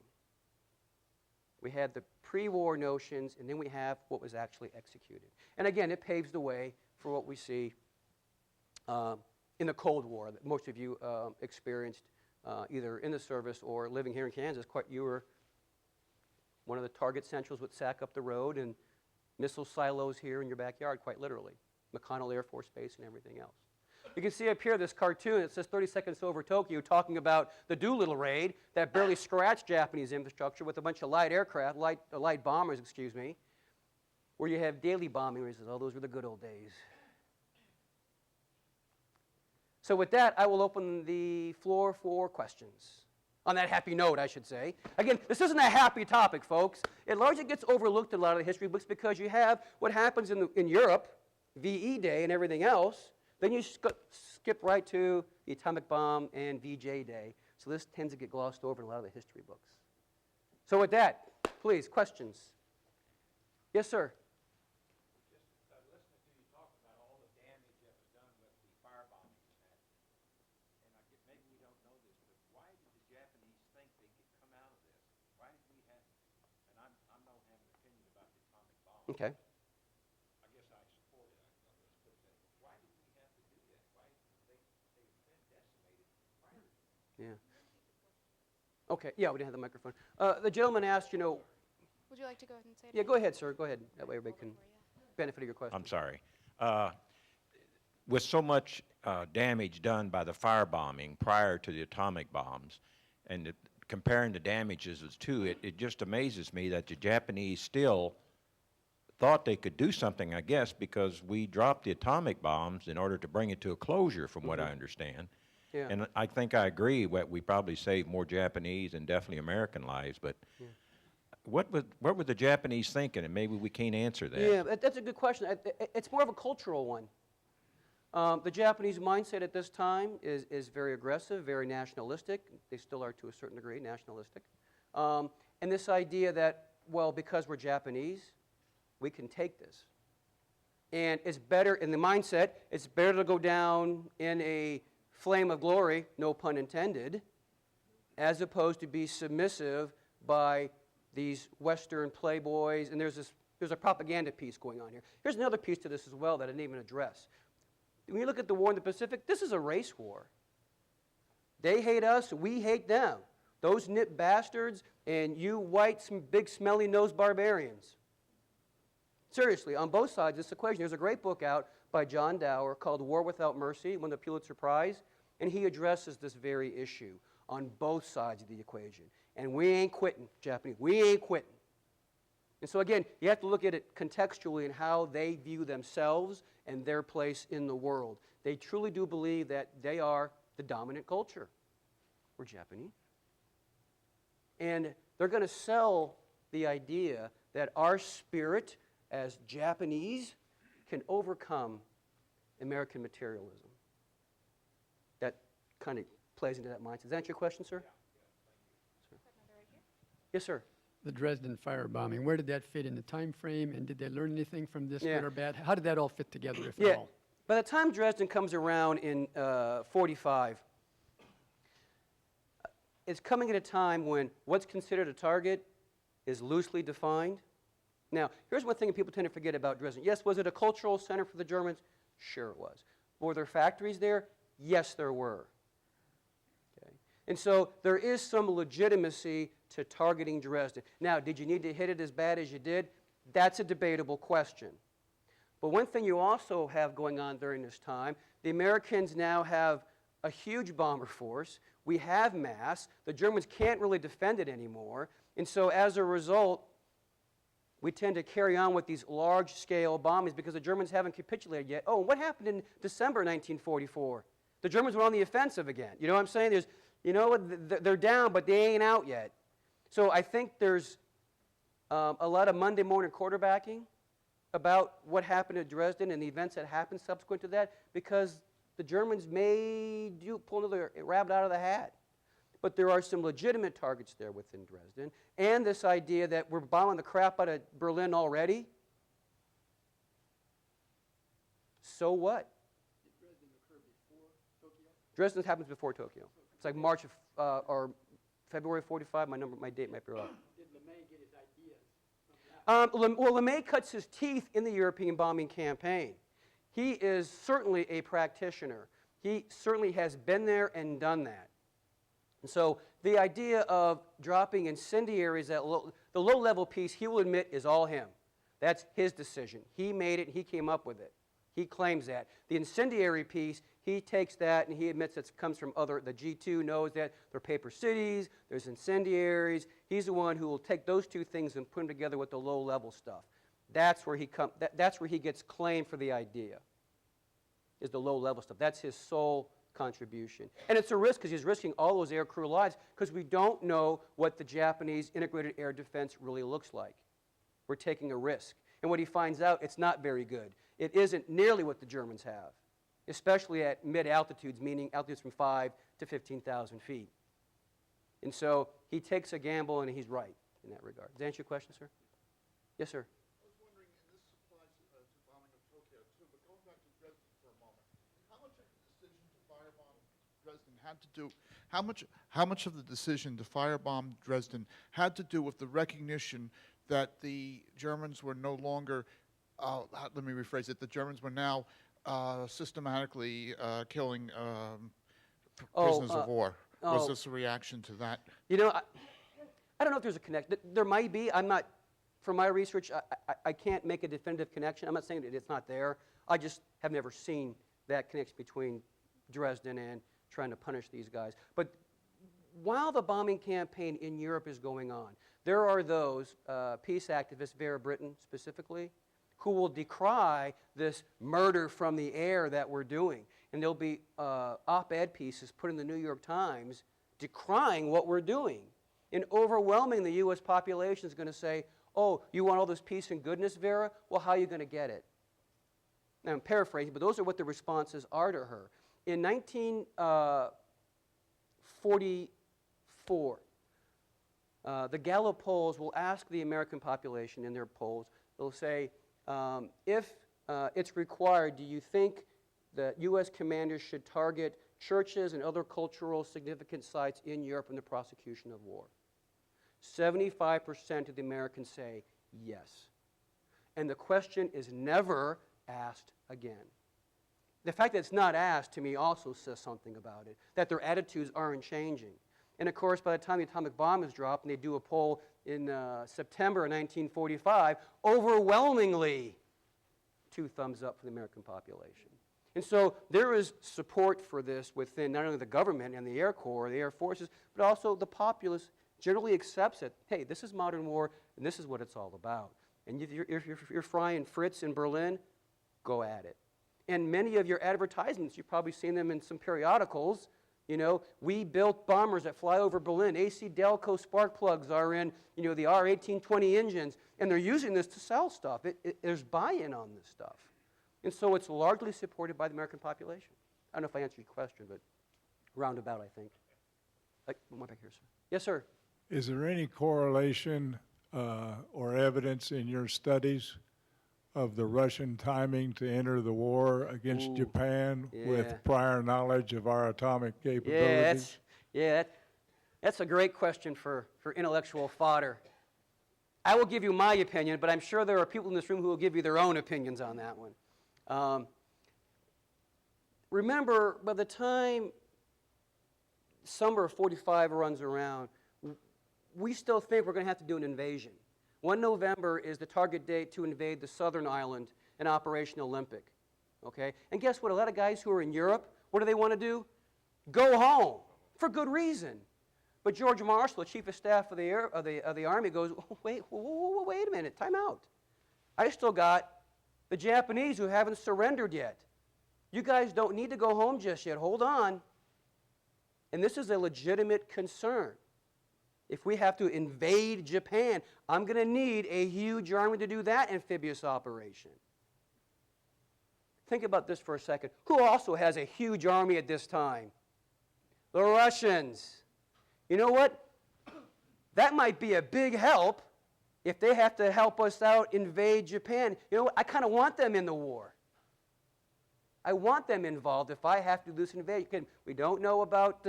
We had the pre-war notions, and then we have what was actually executed. And again, it paves the way for what we see in the Cold War that most of you experienced either in the service or living here in Kansas. You were one of the target centrals with SAC up the road and missile silos here in your backyard, quite literally. McConnell Air Force Base and everything else. You can see up here this cartoon. It says 30 Seconds Over Tokyo, talking about the Doolittle raid that barely scratched Japanese infrastructure with a bunch of light aircraft, light bombers, where you have daily bombing races. Oh, those were the good old days. So with that, I will open the floor for questions. On that happy note, I should say. Again, this isn't a happy topic, folks. It largely gets overlooked in a lot of the history books because you have what happens in Europe, VE Day and everything else. Then you skip right to the atomic bomb and VJ Day. So this tends to get glossed over in a lot of the history books. So with that, please, questions. Yes, sir. Just listening to you talk about all the damage that was done with the firebombing and maybe we don't know this, but why did the Japanese think they could come out of this? Why did we have, and I don't have an opinion about the atomic bomb. Okay. I guess I support it. Let's put it that way. Why did we have to do that? Why they've been decimated prior to that? Yeah. Okay. Yeah, we didn't have the microphone. The gentleman asked, Would you like to go ahead and say it? yeah, go ahead, sir. Go ahead. That way everybody can benefit of your question. I'm sorry. With so much damage done by the firebombing prior to the atomic bombs, and comparing the damages as to it, it just amazes me that the Japanese still thought they could do something, I guess, because we dropped the atomic bombs in order to bring it to a closure, from what I understand. Yeah. And I think I agree that we probably saved more Japanese and definitely American lives, but what were the Japanese thinking? And maybe we can't answer that. Yeah, that's a good question. It's more of a cultural one. The Japanese mindset at this time is very aggressive, very nationalistic. They still are to a certain degree nationalistic. And this idea that, well, because we're Japanese, we can take this. And it's better, in the mindset, it's better to go down in a flame of glory, no pun intended, as opposed to be submissive by these Western playboys. And there's a propaganda piece going on here. Here's another piece to this as well that I didn't even address. When you look at the war in the Pacific, this is a race war. They hate us, we hate them. Those nip bastards and you white, big smelly-nosed barbarians. Seriously, on both sides of this equation. There's a great book out by John Dower called War Without Mercy, won the Pulitzer Prize, and he addresses this very issue on both sides of the equation. And we ain't quitting, Japanese. We ain't quitting. And so again, you have to look at it contextually and how they view themselves and their place in the world. They truly do believe that they are the dominant culture. We're Japanese. And they're going to sell the idea that our spirit as Japanese can overcome American materialism. That kind of plays into that mindset. Does that answer your question, sir? Yeah. Yes, sir. The Dresden firebombing, where did that fit in the time frame, and did they learn anything from this, Yeah. good or bad? How did that all fit together, if Yeah. at all? By the time Dresden comes around in 45, it's coming at a time when what's considered a target is loosely defined. Now, here's one thing people tend to forget about Dresden. Yes, was it a cultural center for the Germans? Sure it was. Were there factories there? Yes, there were. Okay. And so there is some legitimacy to targeting Dresden. Now, did you need to hit it as bad as you did? That's a debatable question. But one thing you also have going on during this time, the Americans now have a huge bomber force. We have mass. The Germans can't really defend it anymore. And so as a result, we tend to carry on with these large-scale bombings because the Germans haven't capitulated yet. Oh, what happened in December 1944? The Germans were on the offensive again. You know what I'm saying? They're down, but they ain't out yet. So I think there's a lot of Monday morning quarterbacking about what happened at Dresden and the events that happened subsequent to that, because the Germans may pull another rabbit out of the hat. But there are some legitimate targets there within Dresden, and this idea that we're bombing the crap out of Berlin already. So what? Did Dresden occur before Tokyo? Dresden happens before Tokyo. It's like March of, or February 45. My date might be wrong. Did LeMay get his ideas from that? Well, LeMay cuts his teeth in the European bombing campaign. He is certainly a practitioner. He certainly has been there and done that. And so the idea of dropping incendiaries at the low-level piece, he will admit, is all him. That's his decision. He made it. He came up with it. He claims that. The incendiary piece, he takes that and he admits it comes from the G2 knows that there are paper cities, there's incendiaries. He's the one who will take those two things and put them together with the low-level stuff. That's where he gets claim for the idea, is the low-level stuff. That's his sole contribution. And it's a risk because he's risking all those air crew lives because we don't know what the Japanese integrated air defense really looks like. We're taking a risk. And what he finds out, it's not very good. It isn't nearly what the Germans have, especially at mid-altitudes, meaning altitudes from 5 to 15,000 feet. And so he takes a gamble and he's right in that regard. Does that answer your question, sir? Yes, sir. I was wondering, and this applies to bombing of Tokyo too, but going back to Dresden for a moment, how much of the decision to firebomb Dresden had to do, how much of the decision to firebomb Dresden had to do with the recognition that the Germans were no longer, let me rephrase it, the Germans were now systematically killing prisoners of war? Was this a reaction to that? You know, I don't know if there's a connection. There might be. I'm not, from my research, I can't make a definitive connection. I'm not saying that it's not there. I just have never seen that connection between Dresden and trying to punish these guys. But while the bombing campaign in Europe is going on, there are those peace activists, Vera Brittain specifically, who will decry this murder from the air that we're doing. And there'll be op-ed pieces put in the New York Times decrying what we're doing. And overwhelming the U.S. population is going to say, oh, you want all this peace and goodness, Vera? Well, how are you going to get it? Now, I'm paraphrasing, but those are what the responses are to her. In 1944, the Gallup polls will ask the American population in their polls, they'll say, if it's required, do you think that U.S. commanders should target churches and other cultural significant sites in Europe in the prosecution of war? 75% of the Americans say yes. And the question is never asked again. The fact that it's not asked, to me, also says something about it, that their attitudes aren't changing. And of course, by the time the atomic bomb is dropped and they do a poll in September of 1945, overwhelmingly 2 thumbs up for the American population. And so there is support for this within not only the government and the Air Corps, the Air Forces, but also the populace generally accepts it. Hey, this is modern war, and this is what it's all about. And if you're frying Fritz in Berlin, go at it. And many of your advertisements, you've probably seen them in some periodicals. You know, we built bombers that fly over Berlin. AC Delco spark plugs are in, the R-1820 engines, and they're using this to sell stuff. There's buy-in on this stuff. And so it's largely supported by the American population. I don't know if I answered your question, but roundabout, I think. One back here, sir. Yes, sir. Is there any correlation or evidence in your studies of the Russian timing to enter the war against Japan with prior knowledge of our atomic capabilities? That's a great question for intellectual fodder. I will give you my opinion, but I'm sure there are people in this room who will give you their own opinions on that one. Remember, by the time summer of 45 runs around, we still think we're going to have to do an invasion. 1 November is the target date to invade the southern island in Operation Olympic. Okay? And guess what? A lot of guys who are in Europe, what do they want to do? Go home, for good reason. But George Marshall, the chief of staff of the Army, goes, wait a minute, time out. I still got the Japanese who haven't surrendered yet. You guys don't need to go home just yet. Hold on. And this is a legitimate concern. If we have to invade Japan, I'm going to need a huge army to do that amphibious operation. Think about this for a second. Who also has a huge army at this time? The Russians. You know what? That might be a big help if they have to help us out invade Japan. You know what? I kind of want them in the war. I want them involved if I have to do this invasion. We don't know about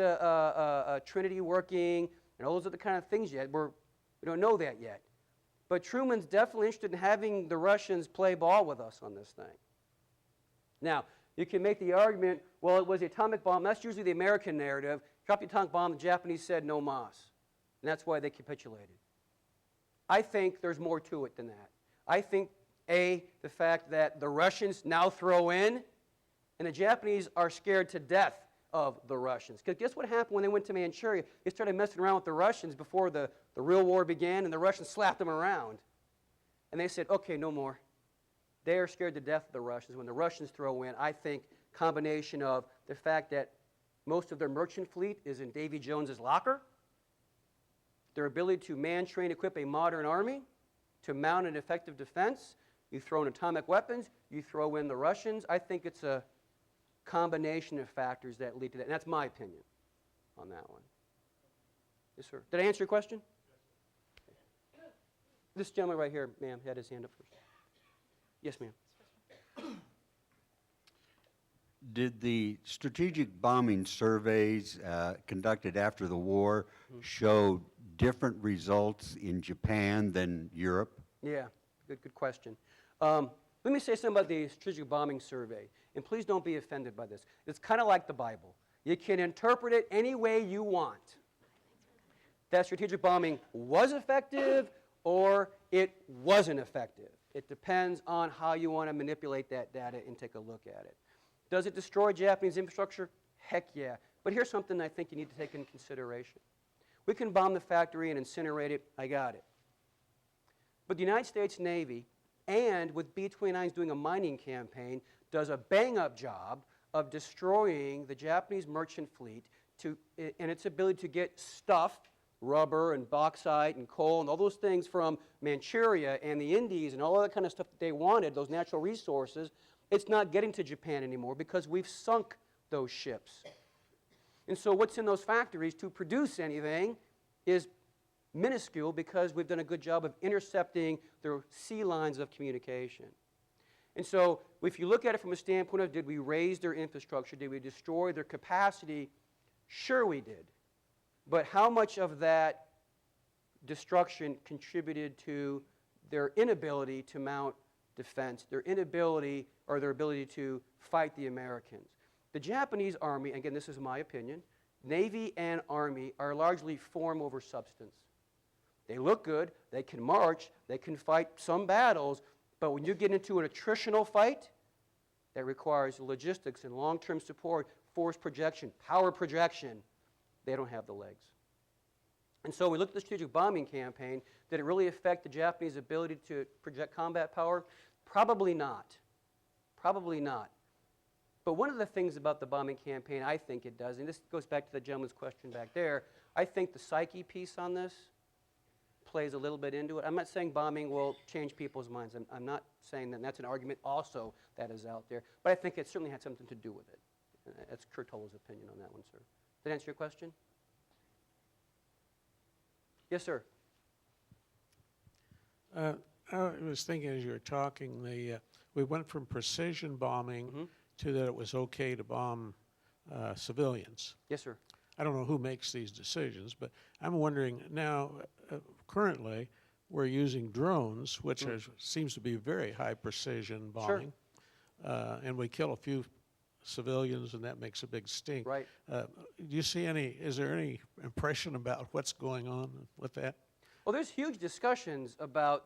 Trinity working and all those other kind of things yet. We don't know that yet. But Truman's definitely interested in having the Russians play ball with us on this thing. Now, you can make the argument, well, it was the atomic bomb. That's usually the American narrative. Dropped the atomic bomb, the Japanese said no mas. And that's why they capitulated. I think there's more to it than that. I think, A, the fact that the Russians now throw in, and the Japanese are scared to death of the Russians. Because guess what happened when they went to Manchuria? They started messing around with the Russians before the real war began, and the Russians slapped them around. And they said, okay, no more. They are scared to death of the Russians. When the Russians throw in, I think combination of the fact that most of their merchant fleet is in Davy Jones's locker, their ability to man, train, equip a modern army, to mount an effective defense. You throw in atomic weapons, you throw in the Russians. I think it's a combination of factors that lead to that. And that's my opinion on that one. Yes, sir. Did I answer your question? Yes. This gentleman right here, ma'am, had his hand up first. Yes, ma'am. Did the strategic bombing surveys conducted after the war show different results in Japan than Europe? Yeah, good question. Let me say something about the strategic bombing survey, and please don't be offended by this. It's kind of like the Bible. You can interpret it any way you want. That strategic bombing was effective or it wasn't effective. It depends on how you want to manipulate that data and take a look at it. Does it destroy Japanese infrastructure? Heck yeah. But here's something I think you need to take into consideration. We can bomb the factory and incinerate it. I got it. But the United States Navy, and with B-29s doing a mining campaign, does a bang-up job of destroying the Japanese merchant fleet and its ability to get stuff, rubber and bauxite and coal and all those things from Manchuria and the Indies and all that kind of stuff that they wanted, those natural resources. It's not getting to Japan anymore because we've sunk those ships. And so what's in those factories to produce anything is minuscule because we've done a good job of intercepting their sea lines of communication. And so if you look at it from a standpoint of did we raise their infrastructure, did we destroy their capacity, sure we did. But how much of that destruction contributed to their inability to mount defense, their inability or their ability to fight the Americans. The Japanese Army, again, this is my opinion, Navy and Army are largely form over substance. They look good, they can march, they can fight some battles, but when you get into an attritional fight that requires logistics and long-term support, force projection, power projection, they don't have the legs. And so we looked at the strategic bombing campaign. Did it really affect the Japanese ability to project combat power? Probably not. Probably not. But one of the things about the bombing campaign, I think it does, and this goes back to the gentleman's question back there, I think the psyche piece on this plays a little bit into it. I'm not saying bombing will change people's minds. I'm not saying that. That's an argument also that is out there. But I think it certainly had something to do with it. That's Curatola's opinion on that one, sir. Did that answer your question? Yes, sir. I was thinking as you were talking, we went from precision bombing to that it was okay to bomb civilians. Yes, sir. I don't know who makes these decisions, but I'm wondering now, currently, we're using drones, which seems to be very high precision bombing, and we kill a few civilians, and that makes a big stink. Right. Do you see is there any impression about what's going on with that? Well, there's huge discussions about,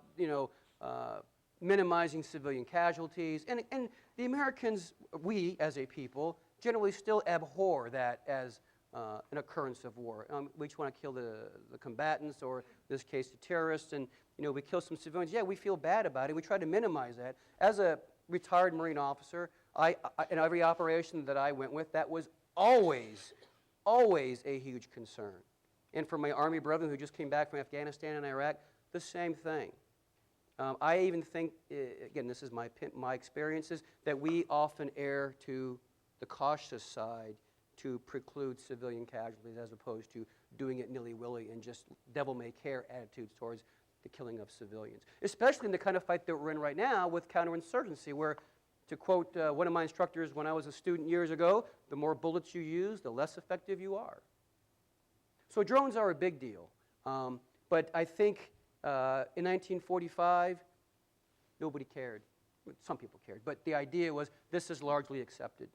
minimizing civilian casualties, and the Americans, we as a people, generally still abhor that as an occurrence of war. We just want to kill the combatants, or in this case, the terrorists, and we kill some civilians. Yeah, we feel bad about it. We try to minimize that. As a retired Marine officer, I in every operation that I went with, that was always a huge concern. And for my Army brethren who just came back from Afghanistan and Iraq, the same thing. I even think, again, this is my experiences, that we often err to the cautious side to preclude civilian casualties as opposed to doing it nilly-willy and just devil-may-care attitudes towards the killing of civilians. Especially in the kind of fight that we're in right now with counterinsurgency, where, to quote one of my instructors when I was a student years ago, the more bullets you use, the less effective you are. So drones are a big deal. But I think in 1945, nobody cared. Some people cared. But the idea was this is largely accepted.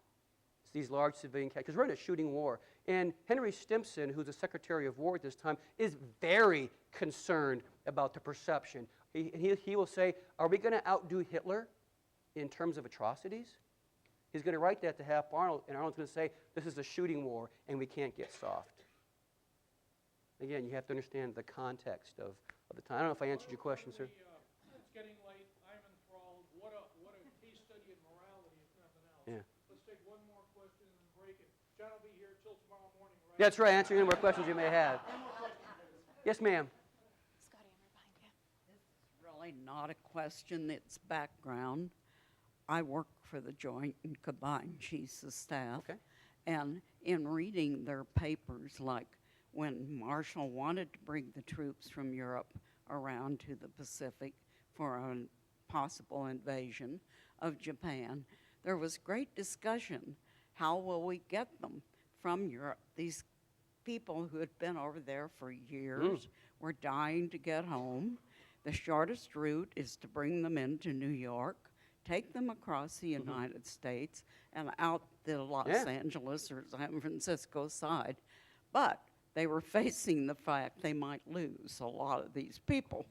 It's these large civilian because we're in a shooting war. And Henry Stimson, who's the Secretary of War at this time, is very concerned about the perception. He will say, are we going to outdo Hitler in terms of atrocities? He's going to write that to Hap Arnold, and Arnold's going to say, this is a shooting war, and we can't get soft. Again, you have to understand the context of the time. I don't know if I answered your question, sir. It's getting late. I'm enthralled. What a case study in morality, if nothing else. Yeah. Let's take one more question and then break it. John will be here till tomorrow morning, right? That's right. Answer any more questions you may have. Yes, ma'am. Scotty, I'm right behind you. This is really not a question, it's background. I work for the Joint and Combined Chiefs of Staff. Okay. And in reading their papers, like when Marshall wanted to bring the troops from Europe around to the Pacific for a possible invasion of Japan, there was great discussion. How will we get them from Europe? These people who had been over there for years were dying to get home. The shortest route is to bring them into New York, take them across the United States and out the Los Angeles or San Francisco side. But they were facing the fact they might lose a lot of these people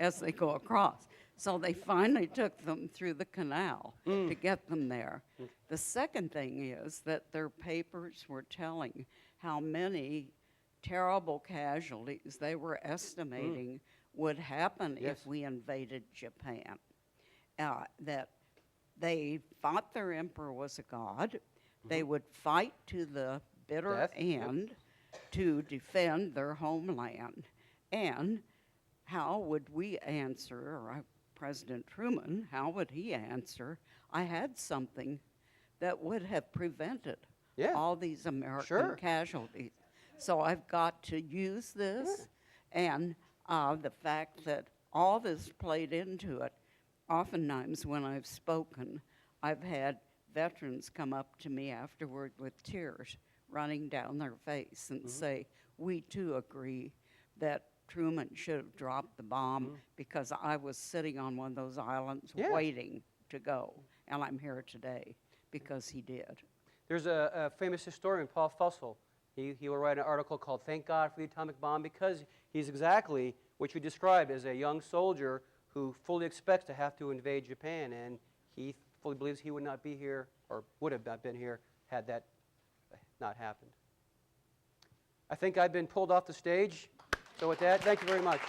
as they go across. So they finally took them through the canal to get them there. The second thing is that their papers were telling how many terrible casualties they were estimating would happen if we invaded Japan. That they thought their emperor was a god. They would fight to the bitter end to defend their homeland. And how would we answer, or President Truman, how would he answer, I had something that would have prevented all these American casualties. So I've got to use this, and the fact that all this played into it. Oftentimes when I've spoken, I've had veterans come up to me afterward with tears running down their face and say, we too agree that Truman should have dropped the bomb because I was sitting on one of those islands Yeah. waiting to go, and I'm here today because he did. There's a famous historian, Paul Fussell. He will write an article called "Thank God for the Atomic Bomb," because he's exactly what you described as a young soldier who fully expects to have to invade Japan, and he fully believes he would not be here, or would have not been here, had that not happened. I think I've been pulled off the stage. So with that, thank you very much.